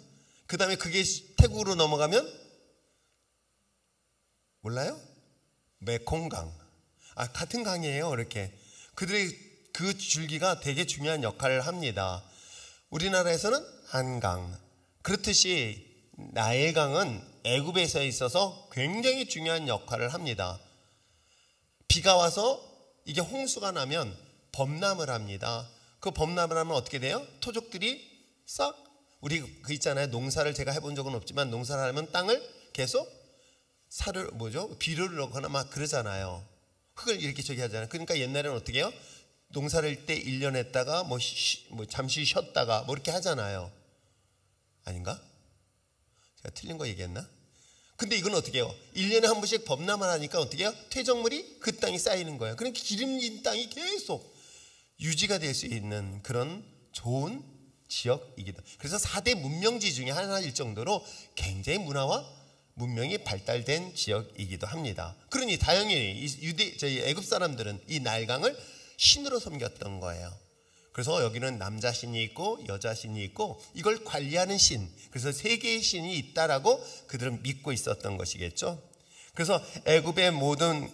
그 다음에 그게 태국으로 넘어가면 몰라요? 메콩강. 같은 강이에요. 이렇게 그들의 그 줄기가 되게 중요한 역할을 합니다. 우리나라에서는 한강, 그렇듯이 나일강은 애굽에서 있어서 굉장히 중요한 역할을 합니다. 비가 와서 이게 홍수가 나면 범람을 합니다. 그 범람을 하면 어떻게 돼요? 토족들이 싹, 우리 그 있잖아요. 농사를 제가 해본 적은 없지만 농사를 하면 땅을 계속 비료를 넣거나 막 그러잖아요. 흙을 이렇게 저기 하잖아요. 그러니까 옛날에는 어떻게 해요? 농사를 때 1년 했다가 뭐 잠시 쉬었다가 뭐 이렇게 하잖아요. 아닌가? 제가 틀린 거 얘기했나? 근데 이건 어떻게 해요? 1년에 한 번씩 범람을 하니까 어떻게 해요? 퇴적물이 그 땅에 쌓이는 거예요. 그러니까 기름진 땅이 계속 유지가 될 수 있는 그런 좋은 지역이기도. 그래서 4대 문명지 중에 하나일 정도로 굉장히 문화와 문명이 발달된 지역이기도 합니다. 그러니 다행히 저희 애굽 사람들은 이 나일강을 신으로 섬겼던 거예요. 그래서 여기는 남자 신이 있고 여자 신이 있고 이걸 관리하는 신, 그래서 3개의 신이 있다라고 그들은 믿고 있었던 것이겠죠. 그래서 애굽의 모든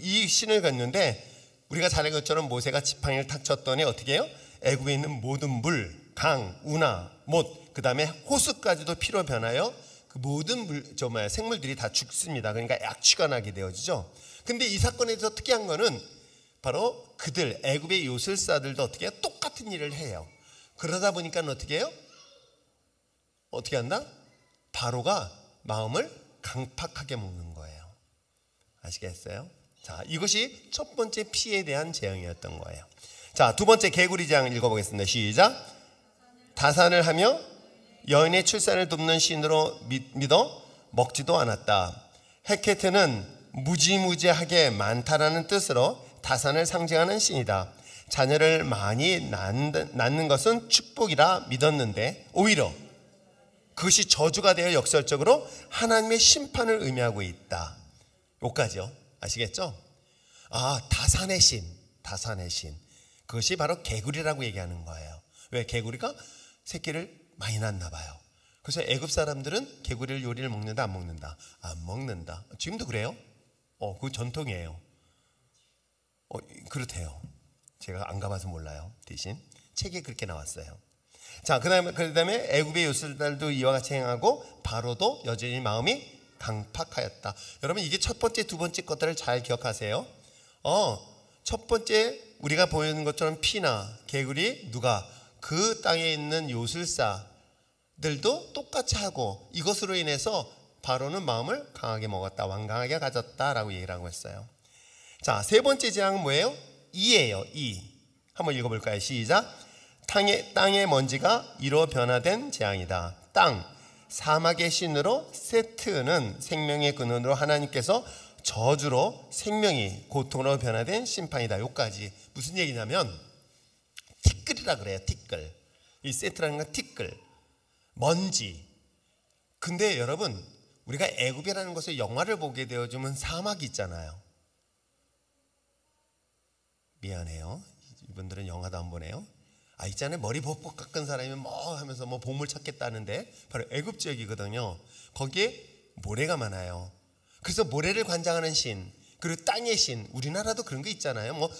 이 신을 갖는데 우리가 잘 알는 것처럼 모세가 지팡이를 탁 쳤더니 어떻게 해요? 애굽에 있는 모든 물, 강, 운하, 못, 그 다음에 호수까지도 피로 변하여 그 모든 생물들이 다 죽습니다. 그러니까 약취가 나게 되어지죠. 근데 이 사건에서 특이한 거는 바로 그들 애굽의 요술사들도 어떻게 해요? 똑같은 일을 해요. 그러다 보니까 어떻게 해요? 어떻게 한다? 바로가 마음을 강팍하게 먹는 거예요. 아시겠어요? 자, 이것이 첫 번째 피에 대한 재앙이었던 거예요. 자, 두 번째 개구리 재앙을 읽어보겠습니다. 시작. 다산을 하며 여인의 출산을 돕는 신으로 믿어 먹지도 않았다. 헤케트는 무지무지하게 많다라는 뜻으로 다산을 상징하는 신이다. 자녀를 많이 낳는 것은 축복이라 믿었는데 오히려 그것이 저주가 되어 역설적으로 하나님의 심판을 의미하고 있다. 여기까지요. 아시겠죠? 다산의 신, 다산의 신. 그것이 바로 개구리라고 얘기하는 거예요. 왜? 개구리가 새끼를 많이 낳나 봐요. 그래서 애굽 사람들은 개구리를 요리를 먹는다, 안 먹는다? 안 먹는다. 지금도 그래요? 그 전통이에요. 그렇대요. 제가 안 가봐서 몰라요. 대신 책에 그렇게 나왔어요. 자, 그 다음에 애굽의 요술들도 이와 같이 행하고 바로도 여전히 마음이 강팍하였다. 여러분, 이게 첫 번째, 두 번째 것들을 잘 기억하세요. 첫 번째 우리가 보이는 것처럼 피나 개구리, 누가 그 땅에 있는 요술사들도 똑같이 하고 이것으로 인해서 바로는 마음을 강하게 먹었다, 완강하게 가졌다라고 얘기를 하고 있어요. 자, 세 번째 재앙은 뭐예요? 이예요. 이. 한번 읽어볼까요? 시작. 땅의 먼지가 이로 변화된 재앙이다. 땅, 사막의 신으로 세트는 생명의 근원으로 하나님께서 저주로 생명이 고통으로 변화된 심판이다. 여기까지. 무슨 얘기냐면 티끌이라 그래요. 티끌. 이 세트라는 건 티끌, 먼지. 근데 여러분, 우리가 애굽이라는 것을 영화를 보게 되어주면 사막이 있잖아요. 미안해요. 이분들은 영화도 안 보네요. 있잖아요. 머리 벅벅 깎은 사람이 뭐 하면서 뭐 보물 찾겠다는데 바로 애굽 지역이거든요. 거기에 모래가 많아요. 그래서 모래를 관장하는 신, 그리고 땅의 신, 우리나라도 그런 거 있잖아요. 뭐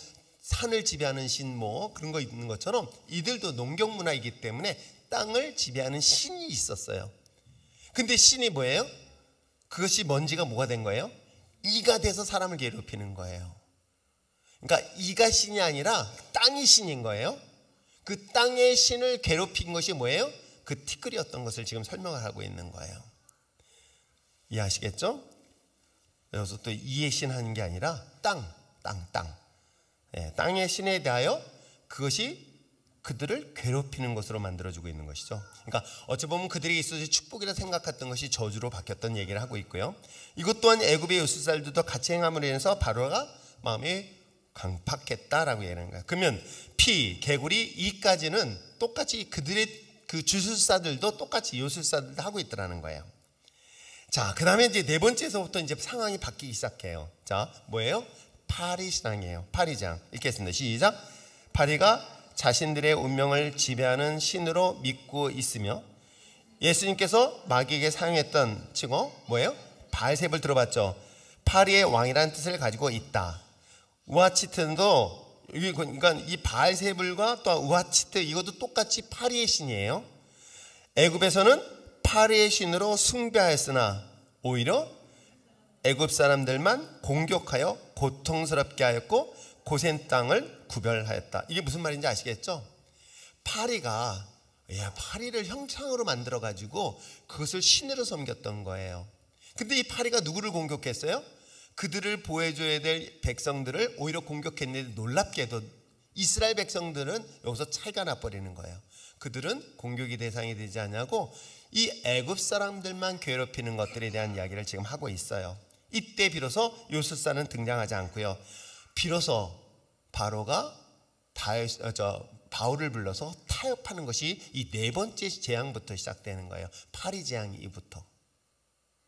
산을 지배하는 신, 뭐 그런 거 있는 것처럼 이들도 농경 문화이기 때문에 땅을 지배하는 신이 있었어요. 근데 신이 뭐예요? 그것이 먼지가 뭐가 된 거예요? 이가 돼서 사람을 괴롭히는 거예요. 그러니까 이가 신이 아니라 땅이 신인 거예요. 그 땅의 신을 괴롭힌 것이 뭐예요? 그 티끌이었던 것을 지금 설명을 하고 있는 거예요. 이해하시겠죠? 여기서 또 이의 신 하는 게 아니라 땅. 땅의 신에 대하여 그것이 그들을 괴롭히는 것으로 만들어주고 있는 것이죠. 그러니까 어찌 보면 그들에게 있어서 축복이라 생각했던 것이 저주로 바뀌었던 얘기를 하고 있고요. 이것 또한 애굽의 요술사들도 같이 행함으로 인해서 바로가 마음이 강팍했다라고 얘기하는 거예요. 그러면 피, 개구리, 이까지는 똑같이 그들의 그 주술사들도 똑같이 요술사들도 하고 있더라는 거예요. 자, 그 다음에 이제 네 번째에서부터 이제 상황이 바뀌기 시작해요. 자, 뭐예요? 파리 신앙이에요. 파리장. 읽겠습니다. 시작. 파리가 자신들의 운명을 지배하는 신으로 믿고 있으며 예수님께서 마귀에게 사용했던 칭호 뭐예요? 바알세불 들어봤죠? 파리의 왕이라는 뜻을 가지고 있다. 우아치트도 그러니까 이 바알세불과 또 우아치트 이것도 똑같이 파리의 신이에요. 애굽에서는 파리의 신으로 숭배하였으나 오히려 애굽 사람들만 공격하여 고통스럽게 하였고 고센 땅을 구별하였다. 이게 무슨 말인지 아시겠죠? 파리가 파리를 형상으로 만들어 가지고 그것을 신으로 섬겼던 거예요. 근데 이 파리가 누구를 공격했어요? 그들을 보호해줘야 될 백성들을 오히려 공격했는데 놀랍게도 이스라엘 백성들은 여기서 차이가 나버리는 거예요. 그들은 공격의 대상이 되지 않냐고 이 애굽 사람들만 괴롭히는 것들에 대한 이야기를 지금 하고 있어요. 이때 비로소 요술사는 등장하지 않고요. 비로소 바로가 바울을 불러서 타협하는 것이 이 네 번째 재앙부터 시작되는 거예요. 파리 재앙이부터.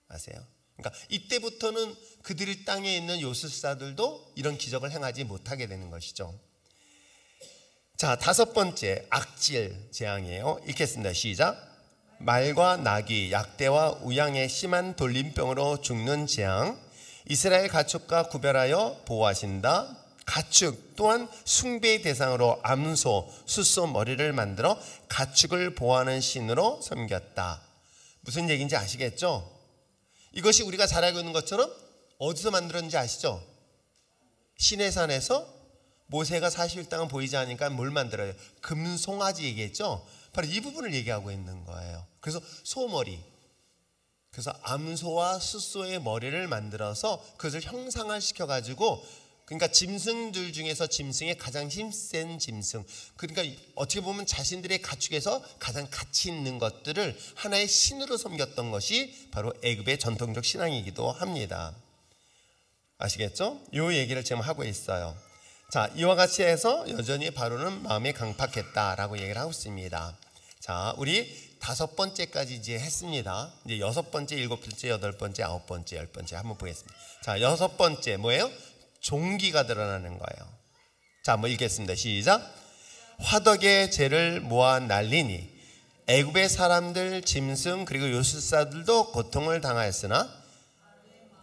아세요? 그러니까 이때부터는 그들의 땅에 있는 요술사들도 이런 기적을 행하지 못하게 되는 것이죠. 자, 다섯 번째 악질 재앙이에요. 읽겠습니다. 시작. 말과 나귀, 약대와 우양의 심한 돌림병으로 죽는 재앙. 이스라엘 가축과 구별하여 보호하신다. 가축 또한 숭배의 대상으로 암소, 숫소 머리를 만들어 가축을 보호하는 신으로 섬겼다. 무슨 얘기인지 아시겠죠? 이것이 우리가 잘 알고 있는 것처럼 어디서 만들었는지 아시죠? 시내산에서 모세가 40일 동안 보이지 않으니까 뭘 만들어요? 금송아지 얘기했죠? 바로 이 부분을 얘기하고 있는 거예요. 그래서 소머리, 그래서 암소와 숫소의 머리를 만들어서 그것을 형상화시켜 가지고, 그러니까 짐승들 중에서 짐승의 가장 힘센 짐승, 그러니까 어떻게 보면 자신들의 가축에서 가장 가치 있는 것들을 하나의 신으로 섬겼던 것이 바로 애굽의 전통적 신앙이기도 합니다. 아시겠죠? 이 얘기를 지금 하고 있어요. 자, 이와 같이 해서 여전히 바로는 마음이 강팍했다라고 얘기를 하고 있습니다. 자, 우리 다섯 번째까지 이제 했습니다. 이제 여섯 번째, 일곱 번째, 여덟 번째, 아홉 번째, 열 번째 한번 보겠습니다. 자, 여섯 번째 뭐예요? 종기가 드러나는 거예요. 자, 한번 읽겠습니다. 시작. 화덕의 죄를 모아 날리니 애굽의 사람들, 짐승 그리고 요술사들도 고통을 당하였으나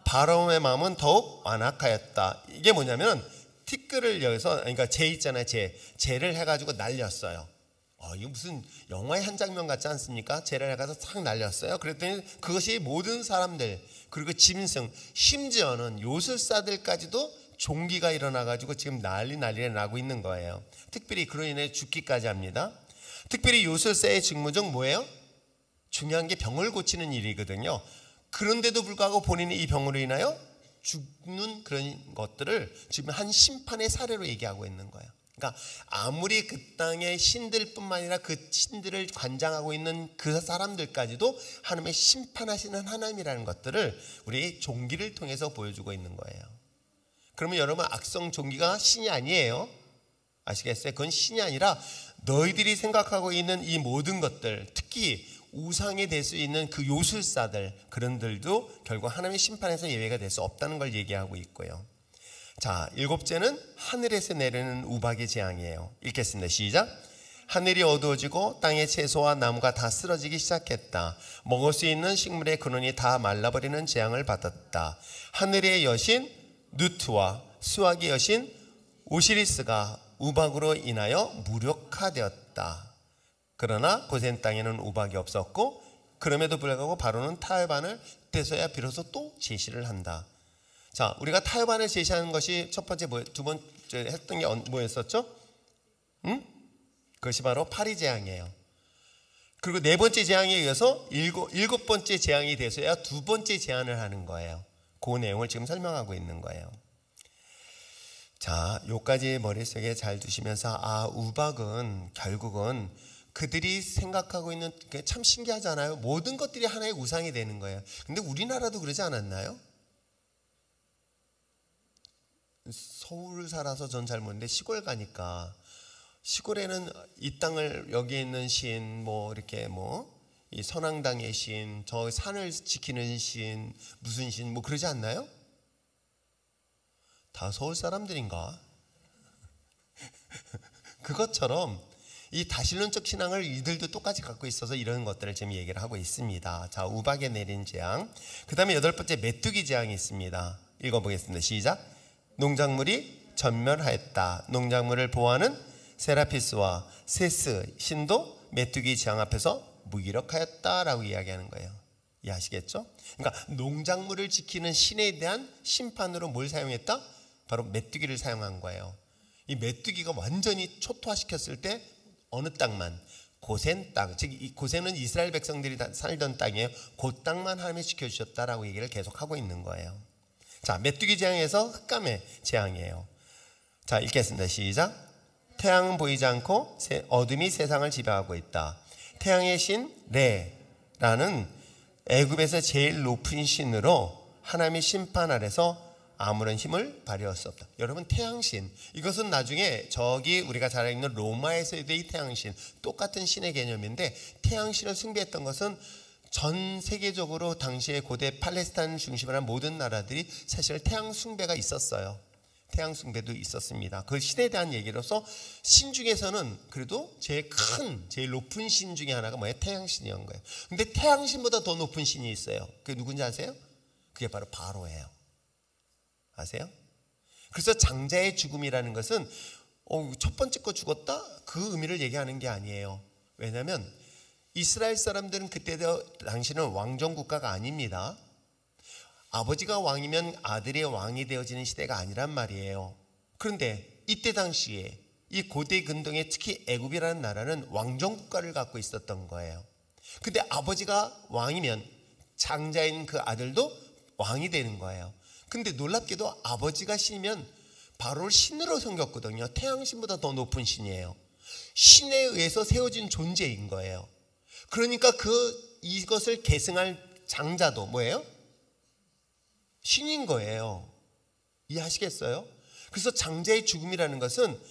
바로의 마음은 더욱 완악하였다. 이게 뭐냐면 티끌을 여기서, 그러니까 재 있잖아요. 재를 해가지고 날렸어요. 이거 무슨 영화의 한 장면 같지 않습니까? 재를 해가지고 탁 날렸어요. 그랬더니 그것이 모든 사람들 그리고 짐승, 심지어는 요술사들까지도 종기가 일어나가지고 지금 난리가 나고 있는 거예요. 특별히 그로 인해 죽기까지 합니다. 특별히 요술사의 직무 중 뭐예요? 중요한 게 병을 고치는 일이거든요. 그런데도 불구하고 본인이 이 병으로 인하여 죽는 그런 것들을 지금 한 심판의 사례로 얘기하고 있는 거예요. 그러니까 아무리 그 땅의 신들뿐만 아니라 그 신들을 관장하고 있는 그 사람들까지도 하나님의 심판하시는 하나님이라는 것들을 우리 종기를 통해서 보여주고 있는 거예요. 그러면 여러분, 악성 종기가 신이 아니에요. 아시겠어요? 그건 신이 아니라 너희들이 생각하고 있는 이 모든 것들, 특히 우상이 될 수 있는 그 요술사들, 그런들도 결국 하나님의 심판에서 예외가 될 수 없다는 걸 얘기하고 있고요. 자, 일곱째는 하늘에서 내리는 우박의 재앙이에요. 읽겠습니다. 시작. 하늘이 어두워지고 땅의 채소와 나무가 다 쓰러지기 시작했다. 먹을 수 있는 식물의 근원이 다 말라버리는 재앙을 받았다. 하늘의 여신 누트와 수학의 여신 오시리스가 우박으로 인하여 무력화되었다. 그러나 고센 땅에는 우박이 없었고 그럼에도 불구하고 바로는 타협안을 그때서야 비로소 또 제시를 한다. 자, 우리가 타협안을 제시하는 것이 첫 번째, 두 번째 했던 게 뭐였었죠? 그것이 바로 파리 재앙이에요. 그리고 네 번째 재앙에 이어서 일곱 번째 재앙이 돼서야 두 번째 재앙을 하는 거예요. 그 내용을 지금 설명하고 있는 거예요. 자, 요까지 머릿속에 잘 두시면서 우박은 결국은 그들이 생각하고 있는, 참 신기하잖아요. 모든 것들이 하나의 우상이 되는 거예요. 근데 우리나라도 그러지 않았나요? 서울 살아서 전 잘 모르는데 시골 가니까 시골에는 이 땅을, 여기 있는 신, 이렇게 이 선앙당의 신, 저 산을 지키는 신, 무슨 신, 그러지 않나요? 다 서울 사람들인가? 그것처럼 이 다신론적 신앙을 이들도 똑같이 갖고 있어서 이런 것들을 지금 얘기를 하고 있습니다. 자, 우박에 내린 재앙. 그 다음에 여덟 번째 메뚜기 재앙이 있습니다. 읽어보겠습니다. 시작. 농작물이 전멸하였다. 농작물을 보호하는 세라피스와 세스 신도 메뚜기 재앙 앞에서 무기력하였다라고 이야기하는 거예요. 이해하시겠죠? 그러니까 농작물을 지키는 신에 대한 심판으로 뭘 사용했다? 바로 메뚜기를 사용한 거예요. 이 메뚜기가 완전히 초토화시켰을 때 어느 땅만, 고센 땅, 즉 이 고센은 이스라엘 백성들이 살던 땅이에요. 그 땅만 하나님이 지켜주셨다라고 얘기를 계속하고 있는 거예요. 자, 메뚜기 재앙에서 흑감의 재앙이에요. 자, 읽겠습니다. 시작. 태양은 보이지 않고 어둠이 세상을 지배하고 있다. 태양의 신 레라는 애굽에서 제일 높은 신으로 하나님의 심판 아래서 아무런 힘을 발휘할 수 없다. 여러분, 태양신, 이것은 나중에 저기 우리가 잘 읽는 로마에서의 이 태양신, 똑같은 신의 개념인데, 태양신을 숭배했던 것은 전 세계적으로 당시에 고대 팔레스타인 중심으로 한 모든 나라들이 사실 태양 숭배가 있었어요. 태양 숭배도 있었습니다. 그 신에 대한 얘기로서 신 중에서는 그래도 제일 큰, 제일 높은 신 중에 하나가 뭐예요? 태양신이었던 거예요. 근데 태양신보다 더 높은 신이 있어요. 그게 누군지 아세요? 그게 바로 바로예요. 아세요? 그래서 장자의 죽음이라는 것은 첫 번째 거 죽었다? 그 의미를 얘기하는 게 아니에요. 왜냐하면 이스라엘 사람들은 그때 당시는 왕정 국가가 아닙니다. 아버지가 왕이면 아들이 왕이 되어지는 시대가 아니란 말이에요. 그런데 이때 당시에 이 고대 근동에 특히 애굽이라는 나라는 왕정 국가를 갖고 있었던 거예요. 근데 아버지가 왕이면 장자인 그 아들도 왕이 되는 거예요. 근데 놀랍게도 아버지가 신이면 바로를 신으로 섬겼거든요. 태양신보다 더 높은 신이에요. 신에 의해서 세워진 존재인 거예요. 그러니까 이것을 계승할 장자도 뭐예요? 신인 거예요. 이해하시겠어요? 그래서 장자의 죽음이라는 것은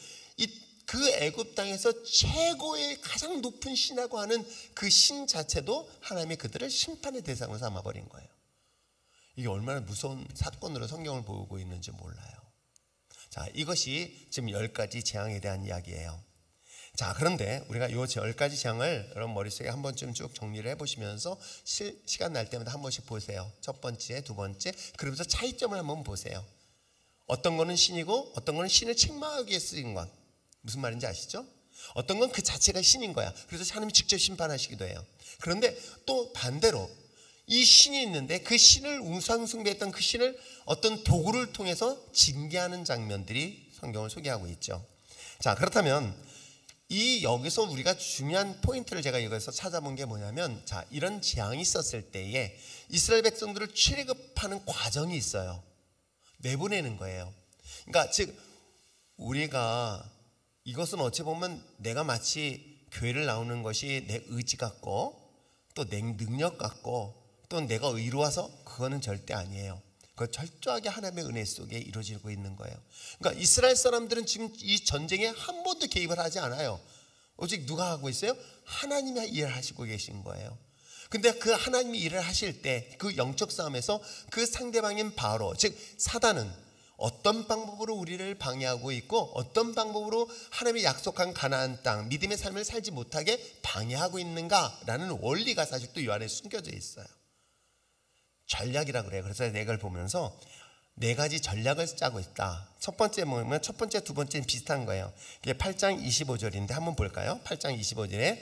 그 애굽 땅에서 최고의 가장 높은 신이라고 하는 그 신 자체도 하나님이 그들을 심판의 대상으로 삼아버린 거예요. 이게 얼마나 무서운 사건으로 성경을 보고 있는지 몰라요. 자, 이것이 지금 10가지 재앙에 대한 이야기예요. 자, 그런데 우리가 이 10가지 재앙을 여러분 머릿속에 한 번쯤 쭉 정리를 해보시면서 시간 날 때마다 한 번씩 보세요. 첫 번째, 두 번째, 그러면서 차이점을 한번 보세요. 어떤 거는 신이고 어떤 거는 신을 책망하기 위해 쓰인 것. 무슨 말인지 아시죠? 어떤 건 그 자체가 신인 거야. 그래서 하나님이 직접 심판하시기도 해요. 그런데 또 반대로 이 신이 있는데 그 신을 우상숭배했던 그 신을 어떤 도구를 통해서 징계하는 장면들이 성경을 소개하고 있죠. 자, 그렇다면 여기서 우리가 중요한 포인트를 제가 여기서 찾아본 게 뭐냐면, 자, 이런 재앙이 있었을 때에 이스라엘 백성들을 출애굽하는 과정이 있어요. 내보내는 거예요. 그러니까 즉 우리가 이것은 어찌 보면 내가 마치 교회를 나오는 것이 내 의지 같고 또 내 능력 같고 또 내가 의로워서 그거는 절대 아니에요. 그거 철저하게 하나님의 은혜 속에 이루어지고 있는 거예요. 그러니까 이스라엘 사람들은 지금 이 전쟁에 한 번도 개입을 하지 않아요. 오직 누가 하고 있어요? 하나님이 일을 하시고 계신 거예요. 근데 그 하나님이 일을 하실 때 그 영적 싸움에서 그 상대방인 바로, 즉 사단은 어떤 방법으로 우리를 방해하고 있고 어떤 방법으로 하나님이 약속한 가나안 땅 믿음의 삶을 살지 못하게 방해하고 있는가라는 원리가 사실 또 이 안에 숨겨져 있어요. 전략이라고 그래요. 그래서 내가 이걸 보면서 4가지 전략을 짜고 있다. 첫 번째 뭐냐면 첫 번째, 두 번째는 비슷한 거예요. 이게 8장 25절인데 한번 볼까요? 8장 25절에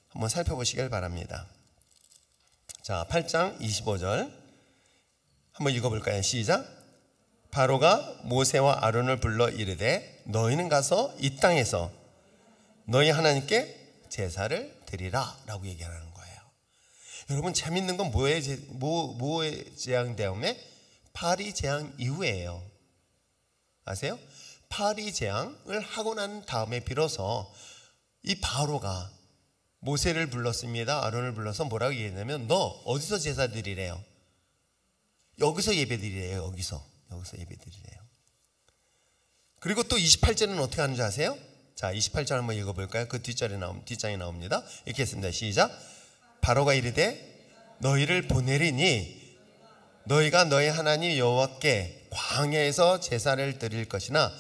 한번 살펴보시길 바랍니다. 자, 8장 25절 한번 읽어볼까요? 시작. 바로가 모세와 아론을 불러 이르되 너희는 가서 이 땅에서 너희 하나님께 제사를 드리라 라고 얘기하는 거예요. 여러분, 재밌는 건 뭐의 재앙 다음에? 파리 재앙 이후에요. 아세요? 파리 재앙을 하고 난 다음에 비로소 이 바로가 모세를 불렀습니다. 아론을 불러서 뭐라고 얘기했냐면 너 어디서 제사 드리래요? 여기서 예배 드리래요. 여기서 예배 드리래요. 그리고 또 28절은 어떻게 하는 줄 아세요? 자, 28절 한번 읽어볼까요? 그 뒷장에 나옵니다. 이렇게 했습니다. 시작. 바로가 이르되 너희를 보내리니 너희가 너희 하나님 여호와께 광야에서 제사를 드릴 것이나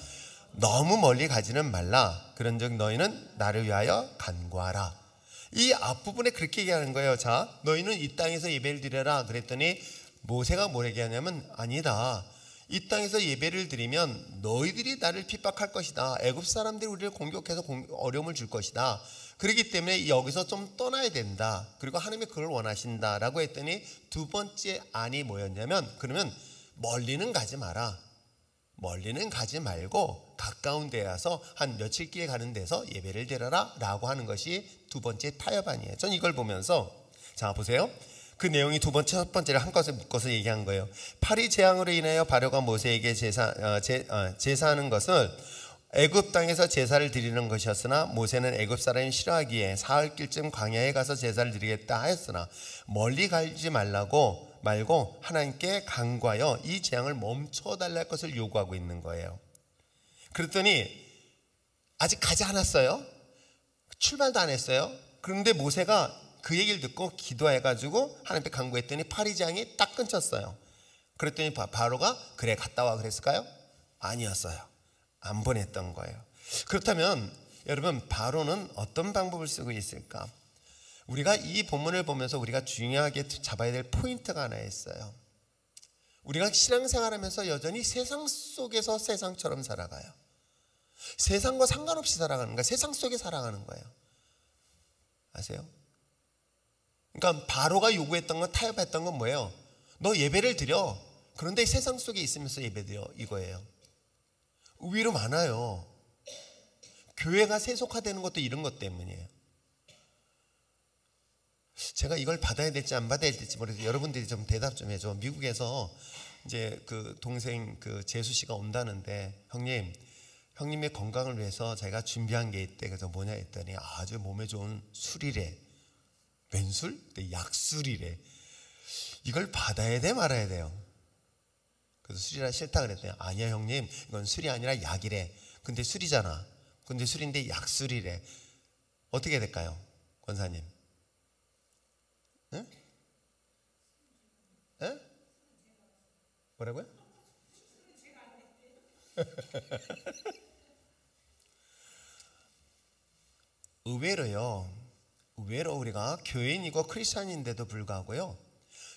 너무 멀리 가지는 말라. 그런즉 너희는 나를 위하여 간구하라. 이 앞부분에 그렇게 얘기하는 거예요. 자, 너희는 이 땅에서 예배를 드려라 그랬더니 모세가 뭐 얘기하냐면 아니다. 이 땅에서 예배를 드리면 너희들이 나를 핍박할 것이다. 애굽 사람들이 우리를 공격해서 어려움을 줄 것이다. 그렇기 때문에 여기서 좀 떠나야 된다. 그리고 하나님이 그걸 원하신다라고 했더니 두 번째 안이 뭐였냐면, 그러면 멀리는 가지 마라. 멀리는 가지 말고 가까운 데 와서 한 며칠 길에 가는 데서 예배를 드려라 라고 하는 것이 두 번째 타협안이에요. 전 이걸 보면서, 자 보세요. 그 내용이 두 번째, 첫 번째를 한꺼번에 묶어서 얘기한 거예요. 파리 재앙으로 인하여 바로가 모세에게 제사하는 것을 애굽 땅에서 제사를 드리는 것이었으나 모세는 애굽 사람이 싫어하기에 사흘길쯤 광야에 가서 제사를 드리겠다 하였으나 멀리 가지 말고 하나님께 간구하여 이 재앙을 멈춰달랄 것을 요구하고 있는 거예요. 그랬더니 아직 가지 않았어요. 출발도 안 했어요. 그런데 모세가 그 얘기를 듣고 기도해가지고 하나님께 간구했더니 파리 재앙이 딱 끊쳤어요. 그랬더니 바로가 그래 갔다 와 그랬을까요? 아니었어요. 안 보냈던 거예요. 그렇다면 여러분, 바로는 어떤 방법을 쓰고 있을까? 우리가 이 본문을 보면서 우리가 중요하게 잡아야 될 포인트가 하나 있어요. 우리가 신앙생활하면서 여전히 세상 속에서 세상처럼 살아가요. 세상과 상관없이 살아가는 거야. 세상 속에 살아가는 거예요. 아세요? 그러니까 바로가 요구했던 건, 타협했던 건 뭐예요? 너 예배를 드려. 그런데 세상 속에 있으면서 예배 드려, 이거예요. 의외로 많아요. 교회가 세속화되는 것도 이런 것 때문이에요. 제가 이걸 받아야 될지 안 받아야 될지 모르겠어요. 여러분들이 좀 대답 좀 해줘. 미국에서 이제 그 동생 그 재수 씨가 온다는데, 형님의 건강을 위해서 제가 준비한 게 있대. 그래서 뭐냐 했더니 아주 몸에 좋은 술이래. 웬술? 약술이래. 이걸 받아야 돼 말아야 돼요? 그래서 술이라 싫다 그랬더니 아니야 형님, 이건 술이 아니라 약이래. 근데 술이잖아. 근데 술인데 약술이래. 어떻게 될까요, 권사님? 에? 에? 뭐라고요? 의외로 우리가 교인이고 크리스찬인데도 불구하고요,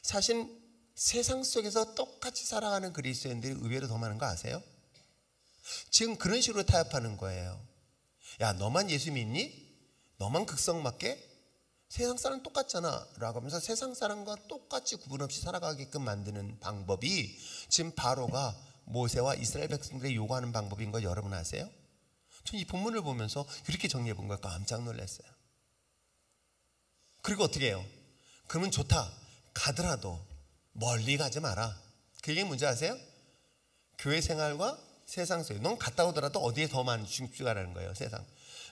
사실 세상 속에서 똑같이 살아가는 그리스도인들이 의외로 더 많은 거 아세요? 지금 그런 식으로 타협하는 거예요. 야, 너만 예수 믿니? 너만 극성 맞게? 세상 사람 똑같잖아 라고 하면서 세상 사람과 똑같이 구분 없이 살아가게끔 만드는 방법이 지금 바로가 모세와 이스라엘 백성들이 요구하는 방법인 거 여러분 아세요? 전 이 본문을 보면서 이렇게 정리해 본 거니까 깜짝 놀랐어요. 그리고 어떻게 해요? 그러면 좋다. 가더라도 멀리 가지 마라. 그 얘기 뭔지 아세요? 교회 생활과 세상 속에, 넌 갔다 오더라도 어디에 더 많이 중추가라는 거예요, 세상.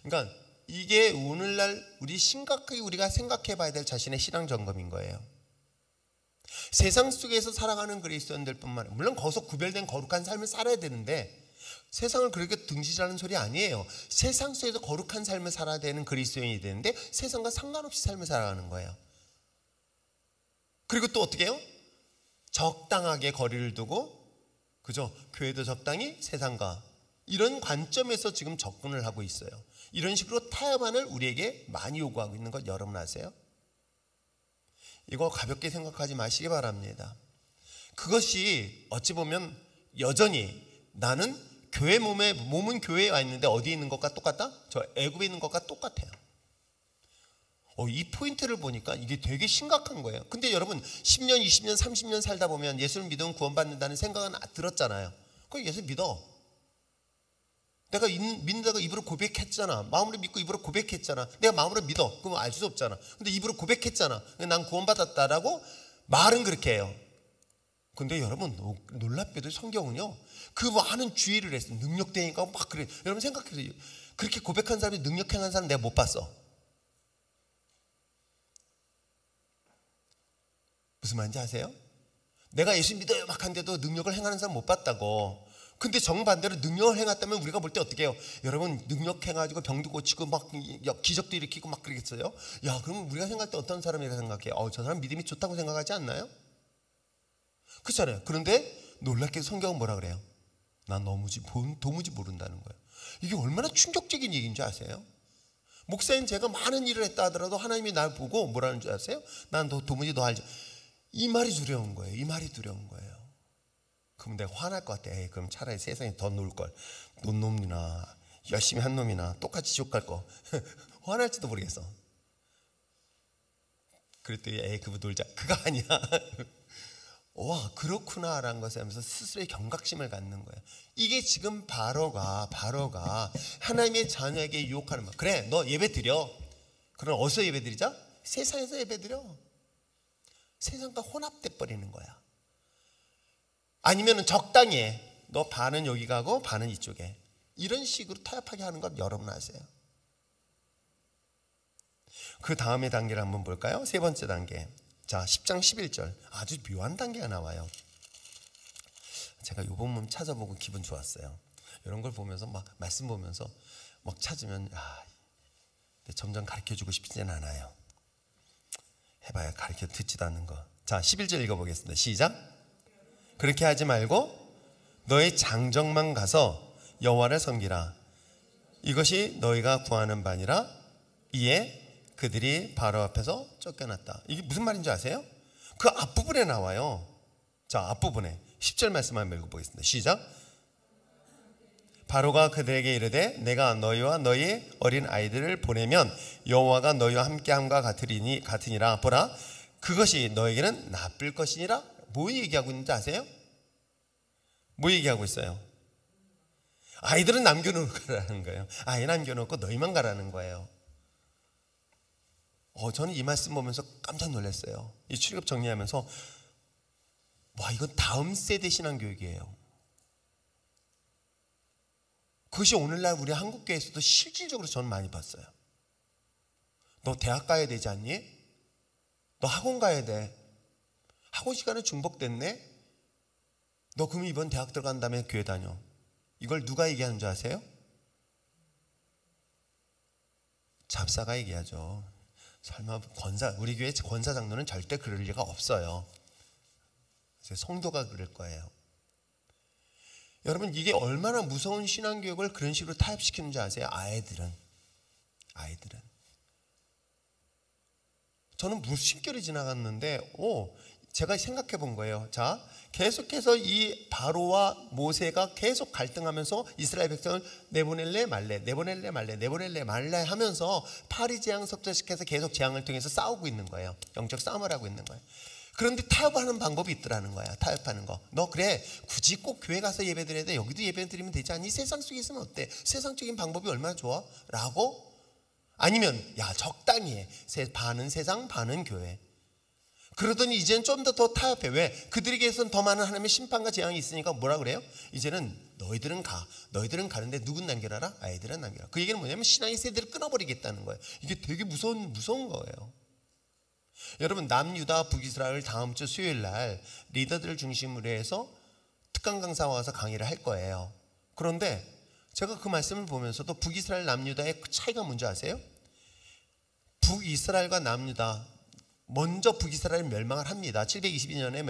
그러니까 이게 오늘날 심각하게 우리가 생각해 봐야 될 자신의 신앙 점검인 거예요. 세상 속에서 살아가는 그리스도인들 뿐만 아니라, 물론 거기서 구별된 거룩한 삶을 살아야 되는데, 세상을 그렇게 등지자는 소리 아니에요. 세상 속에서 거룩한 삶을 살아야 되는 그리스도인이 되는데 세상과 상관없이 삶을 살아가는 거예요. 그리고 또 어떻게 해요? 적당하게 거리를 두고, 그죠? 교회도 적당히, 세상과 이런 관점에서 지금 접근을 하고 있어요. 이런 식으로 타협안을 우리에게 많이 요구하고 있는 것 여러분 아세요? 이거 가볍게 생각하지 마시기 바랍니다. 그것이 어찌 보면 여전히 나는 몸은 교회에 와 있는데 어디에 있는 것과 똑같다? 저 애굽에 있는 것과 똑같아요. 이 포인트를 보니까 이게 되게 심각한 거예요. 근데 여러분 10년, 20년, 30년 살다 보면 예수를 믿으면 구원받는다는 생각은 들었잖아요. 그럼 예수 믿어. 내가 믿는다고 입으로 고백했잖아. 마음으로 믿고 입으로 고백했잖아. 내가 마음으로 믿어. 그럼 알 수 없잖아. 근데 입으로 고백했잖아. 난 구원받았다라고 말은 그렇게 해요. 근데 여러분 놀랍게도 성경은요, 그 많은 주의를 했어. 능력되니까 막 그래. 여러분 생각해보세요. 그렇게 고백한 사람이 능력 행한 사람 내가 못 봤어. 무슨 말인지 아세요? 내가 예수 믿어요 막 한데도 능력을 행하는 사람 못 봤다고. 근데 정반대로 능력을 행했다면 우리가 볼 때 어떻게 해요? 여러분 능력 행가지고 병도 고치고 막 기적도 일으키고 막 그러겠어요? 야, 그럼 우리가 생각할 때 어떤 사람이라 생각해요? 저 사람 믿음이 좋다고 생각하지 않나요? 그렇잖아요. 그런데 놀랍게도 성경은 뭐라 그래요? 난 도무지 모른다는 거예요. 이게 얼마나 충격적인 얘기인지 아세요? 목사님 제가 많은 일을 했다 하더라도 하나님이 날 보고 뭐라는 줄 아세요? 난 도무지 너 알지. 이 말이 두려운 거예요. 이 말이 두려운 거예요. 그럼 내가 화날 것 같아. 에이, 그럼 차라리 세상에 더 놀 걸. 논 놈이나 열심히 한 놈이나 똑같이 지옥 갈 거. 화날지도 모르겠어. 그랬더니 에이 그거 놀자. 그거 아니야. 와 그렇구나라는 것을 하면서 스스로의 경각심을 갖는 거예요. 이게 지금 바로가 하나님의 자녀에게 유혹하는 말. 그래 너 예배 드려. 그럼 어디서 예배 드리자? 세상에서 예배 드려. 세상과 혼합돼 버리는 거야. 아니면 적당히 해. 너 반은 여기 가고 반은 이쪽에. 이런 식으로 타협하게 하는 건 여러분 아세요. 그 다음의 단계를 한번 볼까요? 세 번째 단계. 자 10장 11절 아주 묘한 단계가 나와요. 제가 요 본문 찾아보고 기분 좋았어요. 이런 걸 보면서 막 말씀 보면서 막 찾으면 점점 가르쳐주고 싶지는 않아요. 해봐야 가르쳐 듣지도 않는 거. 자 11절 읽어보겠습니다. 시작. 그렇게 하지 말고 너의 장정만 가서 여호와를 섬기라. 이것이 너희가 구하는 바니라. 이에 그들이 바로 앞에서 쫓겨났다. 이게 무슨 말인지 아세요? 그 앞부분에 나와요. 자 앞부분에 10절 말씀 한번 읽어보겠습니다. 시작. 바로가 그들에게 이르되 내가 너희와 너희 어린 아이들을 보내면 여호와가 너희와 함께함과 같으니라. 보라 그것이 너에게는 나쁠 것이니라. 뭐 얘기하고 있는지 아세요? 뭐 얘기하고 있어요? 아이들은 남겨놓을 거라는 거예요. 아이 남겨놓고 너희만 가라는 거예요. 저는 이 말씀 보면서 깜짝 놀랐어요. 이 출애굽 정리하면서 와 이건 다음 세대 신앙교육이에요. 그것이 오늘날 우리 한국교회에서도 실질적으로 저는 많이 봤어요. 너 대학 가야 되지 않니? 너 학원 가야 돼. 학원 시간은 중복됐네? 너 그럼 이번 대학 들어간 다음에 교회 다녀. 이걸 누가 얘기하는 줄 아세요? 잡사가 얘기하죠. 설마 우리 교회 권사 장로는 절대 그럴 리가 없어요. 성도가 그럴 거예요. 여러분 이게 얼마나 무서운 신앙교육을 그런 식으로 타협시키는지 아세요? 아이들은 저는 무심결에 지나갔는데 제가 생각해 본 거예요. 자 계속해서 이 바로와 모세가 계속 갈등하면서 이스라엘 백성을 내보낼래 말래 하면서 파리 재앙 섭제시켜서 계속 재앙을 통해서 싸우고 있는 거예요. 영적 싸움을 하고 있는 거예요. 그런데 타협하는 방법이 있더라는 거야. 타협하는 거. 너 그래 굳이 꼭 교회 가서 예배 드려야 돼. 여기도 예배 드리면 되지 않니? 세상 속에 있으면 어때? 세상적인 방법이 얼마나 좋아? 라고? 아니면 야 적당히 해. 반은 세상 반은 교회. 그러더니 이제는 좀 더 타협해. 왜? 그들에게선 더 많은 하나님의 심판과 재앙이 있으니까 뭐라 그래요? 이제는 너희들은 가는데 누군 남겨라라? 아이들은 남겨라. 그 얘기는 뭐냐면 신앙의 세대를 끊어버리겠다는 거예요. 이게 되게 무서운 거예요. 여러분 남유다 북이스라엘 다음 주 수요일 날 리더들을 중심으로 해서 특강 강사 와서 강의를 할 거예요. 그런데 제가 그 말씀을 보면서도 북이스라엘 남유다의 차이가 뭔지 아세요? 북이스라엘과 남유다 먼저 북이스라엘 멸망을 합니다. 722년에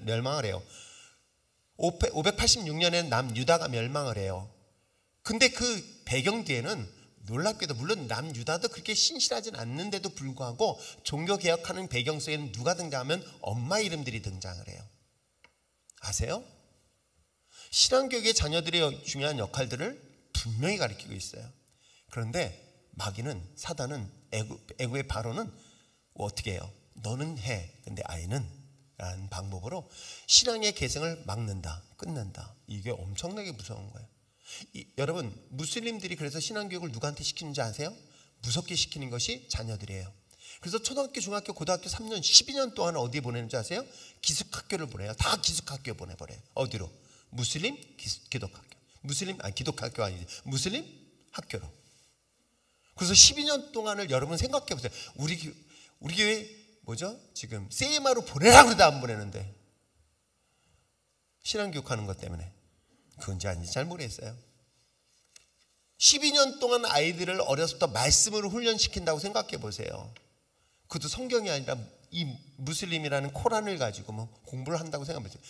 멸망을 해요. 586년에 남유다가 멸망을 해요. 근데 그 배경 뒤에는 놀랍게도 물론 남유다도 그렇게 신실하진 않는데도 불구하고 종교개혁하는 배경 속에는 누가 등장하면 엄마 이름들이 등장을 해요. 아세요? 신앙교육의 자녀들의 중요한 역할들을 분명히 가리키고 있어요. 그런데 마귀는 사단은 애구의 바로는 어떻게 해요? 너는 해. 근데 아이는 라는 방법으로 신앙의 계승을 막는다. 끊는다. 이게 엄청나게 무서운 거예요. 여러분 무슬림들이 그래서 신앙교육을 누구한테 시키는지 아세요? 무섭게 시키는 것이 자녀들이에요. 그래서 초등학교, 중학교, 고등학교 3년, 12년 동안 어디에 보내는지 아세요? 기숙학교를 보내요. 다 기숙학교에 보내버려요. 어디로? 무슬림 기독학교. 기독학교 아니지. 무슬림 학교로. 그래서 12년 동안을 여러분 생각해 보세요. 우리 교회 뭐죠? 지금 세이마로 보내라고 해도 안 보내는데 신앙교육하는 것 때문에 그건지 아닌지 잘 모르겠어요. 12년 동안 아이들을 어려서부터 말씀으로 훈련시킨다고 생각해 보세요. 그것도 성경이 아니라 이 무슬림이라는 코란을 가지고 뭐 공부를 한다고 생각해 보세요.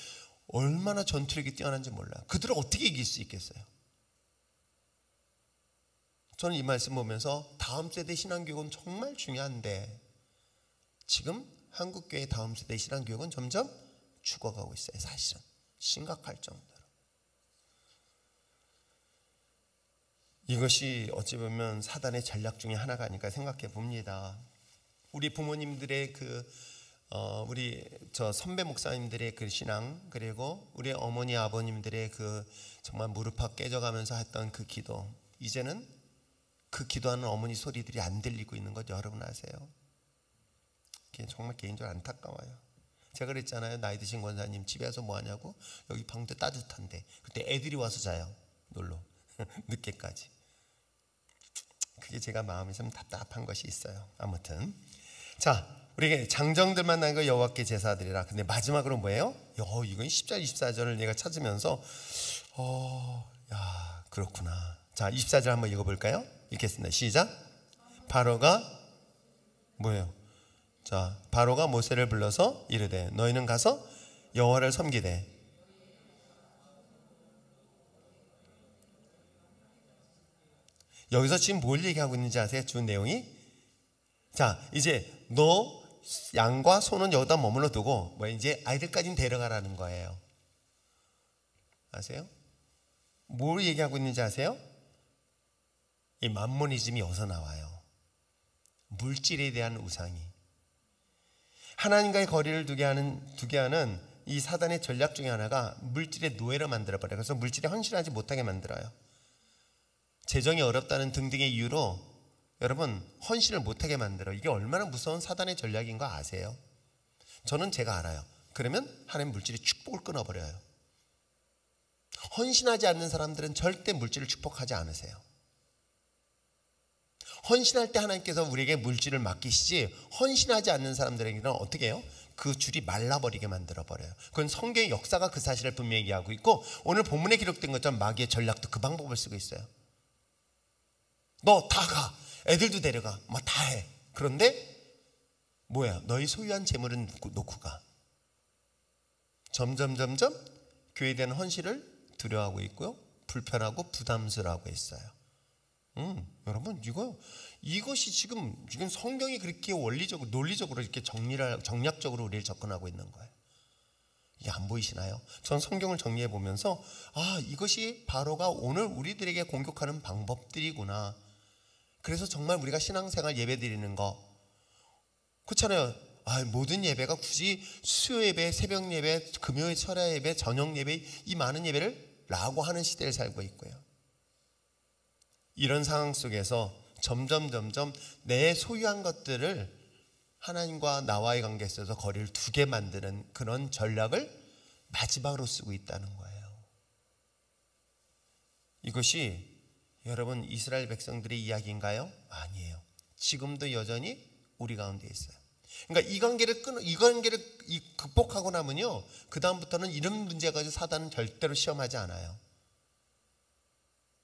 얼마나 전투력이 뛰어난지 몰라요. 그들을 어떻게 이길 수 있겠어요? 저는 이 말씀 보면서 다음 세대 신앙교육은 정말 중요한데 지금 한국교회 다음 세대 신앙교육은 점점 죽어가고 있어요. 사실은 심각할 정도로. 이것이 어찌 보면 사단의 전략 중에 하나가 아닐까 생각해 봅니다. 우리 부모님들의 우리 선배 목사님들의 그 신앙, 그리고 우리 어머니 아버님들의 정말 무릎팍 깨져가면서 했던 그 기도, 이제는 그 기도하는 어머니 소리들이 안 들리고 있는 것 여러분 아세요? 정말 개인적으로 안타까워요. 제가 그랬잖아요. 나이 드신 권사님 집에 와서 뭐 하냐고. 여기 방도 따뜻한데 그때 애들이 와서 자요. 놀러 늦게까지. 그게 제가 마음이 좀 답답한 것이 있어요. 아무튼 자, 우리 장정들만 난 거 여호와께 제사드리라. 근데 마지막으로 뭐예요? 이건 10절 24절을 내가 찾으면서 야, 그렇구나. 자, 24절 한번 읽어볼까요? 읽겠습니다. 시작. 바로가 뭐예요? 자, 바로가 모세를 불러서 이르되 너희는 가서 여호와를 섬기되. 여기서 지금 뭘 얘기하고 있는지 아세요? 준 내용이? 자, 이제 너 양과 소는 여기다 머물러 두고 이제 아이들까지는 데려가라는 거예요. 아세요? 뭘 얘기하고 있는지 아세요? 이 만모니즘이 여기서 나와요. 물질에 대한 우상이 하나님과의 거리를 두게 하는 이 사단의 전략 중에 하나가 물질의 노예로 만들어버려요. 그래서 물질에 헌신하지 못하게 만들어요. 재정이 어렵다는 등등의 이유로 여러분 헌신을 못하게 만들어요. 이게 얼마나 무서운 사단의 전략인 거 아세요? 저는 제가 알아요. 그러면 하나님 물질의 축복을 끊어버려요. 헌신하지 않는 사람들은 절대 물질을 축복하지 않으세요. 헌신할 때 하나님께서 우리에게 물질을 맡기시지, 헌신하지 않는 사람들에게는 어떻게 해요? 그 줄이 말라버리게 만들어버려요. 그건 성경의 역사가 그 사실을 분명히 얘기하고 있고, 오늘 본문에 기록된 것처럼 마귀의 전략도 그 방법을 쓰고 있어요. 너 다 가, 애들도 데려가, 막 다 해. 그런데 뭐야? 너희 소유한 재물은 놓고 가. 점점 교회에 대한 헌신을 두려워하고 있고요, 불편하고 부담스러워하고 있어요. 여러분 이것이 지금 성경이 그렇게 원리적으로 논리적으로 이렇게 정략적으로 우리를 접근하고 있는 거예요. 이게 안 보이시나요? 전 성경을 정리해 보면서 이것이 바로가 오늘 우리들에게 공격하는 방법들이구나. 그래서 정말 우리가 신앙생활 예배 드리는 거 그렇잖아요. 모든 예배가 굳이 수요 예배, 새벽 예배, 금요일 철야 예배, 저녁 예배, 이 많은 예배를 라고 하는 시대를 살고 있고요. 이런 상황 속에서 점점 내 소유한 것들을 하나님과 나와의 관계에 있어서 거리를 두게 만드는 그런 전략을 마지막으로 쓰고 있다는 거예요. 이것이 여러분 이스라엘 백성들의 이야기인가요? 아니에요. 지금도 여전히 우리 가운데 있어요. 그러니까 이 관계를 극복하고 나면요, 그 다음부터는 이런 문제 가지고 사단은 절대로 시험하지 않아요.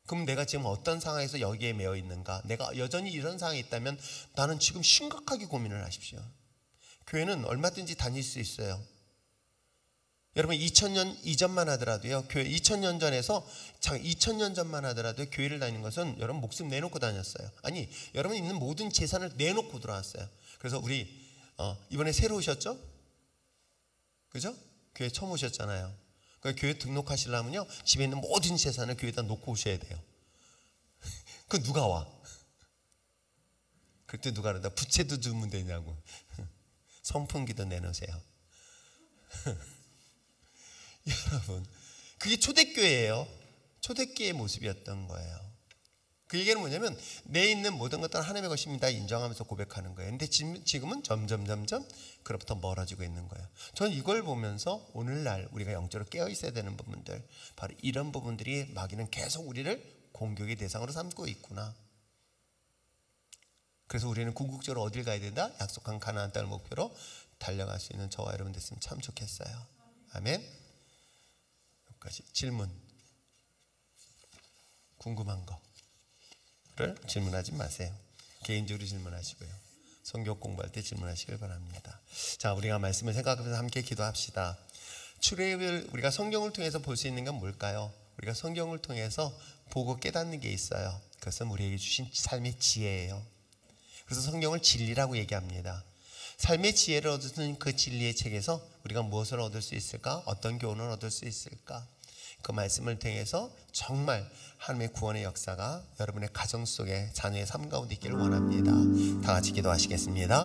그럼 내가 지금 어떤 상황에서 여기에 매여 있는가? 내가 여전히 이런 상황에 있다면 나는 지금 심각하게 고민을 하십시오. 교회는 얼마든지 다닐 수 있어요. 여러분 2000년 이전만 하더라도요, 교회 2000년 전에서 2000년 전만 하더라도 교회를 다니는 것은 여러분 목숨 내놓고 다녔어요. 아니, 여러분 있는 모든 재산을 내놓고 들어왔어요. 그래서 우리 이번에 새로 오셨죠? 그죠? 교회 처음 오셨잖아요. 그러니까 교회 등록하시려면요, 집에 있는 모든 재산을 교회에다 놓고 오셔야 돼요. 그 누가 와? 그때 누가 그러다 부채도 주면 되냐고. 선풍기도 내놓으세요. 여러분, 그게 초대교회예요. 초대교회의 모습이었던 거예요. 그 얘기는 뭐냐면 내 있는 모든 것들은 하나님의 것입니다 인정하면서 고백하는 거예요. 근데 지금은 점점 그로부터 멀어지고 있는 거예요. 저는 이걸 보면서 오늘날 우리가 영적으로 깨어 있어야 되는 부분들, 바로 이런 부분들이 마귀는 계속 우리를 공격의 대상으로 삼고 있구나. 그래서 우리는 궁극적으로 어딜 가야 된다? 약속한 가나안 땅을 목표로 달려갈 수 있는 저와 여러분 됐으면 참 좋겠어요. 아멘. 여기까지. 질문, 궁금한 거를 질문하지 마세요. 개인적으로 질문하시고요, 성경 공부할 때 질문하시길 바랍니다. 자, 우리가 말씀을 생각하면서 함께 기도합시다. 출애굽을 우리가 성경을 통해서 볼 수 있는 건 뭘까요? 우리가 성경을 통해서 보고 깨닫는 게 있어요. 그것은 우리에게 주신 삶의 지혜예요. 그래서 성경을 진리라고 얘기합니다. 삶의 지혜를 얻는 그 진리의 책에서 우리가 무엇을 얻을 수 있을까? 어떤 교훈을 얻을 수 있을까? 그 말씀을 통해서 정말 하나님의 구원의 역사가 여러분의 가정 속에 자녀의 삶 가운데 있기를 원합니다. 다 같이 기도하시겠습니다.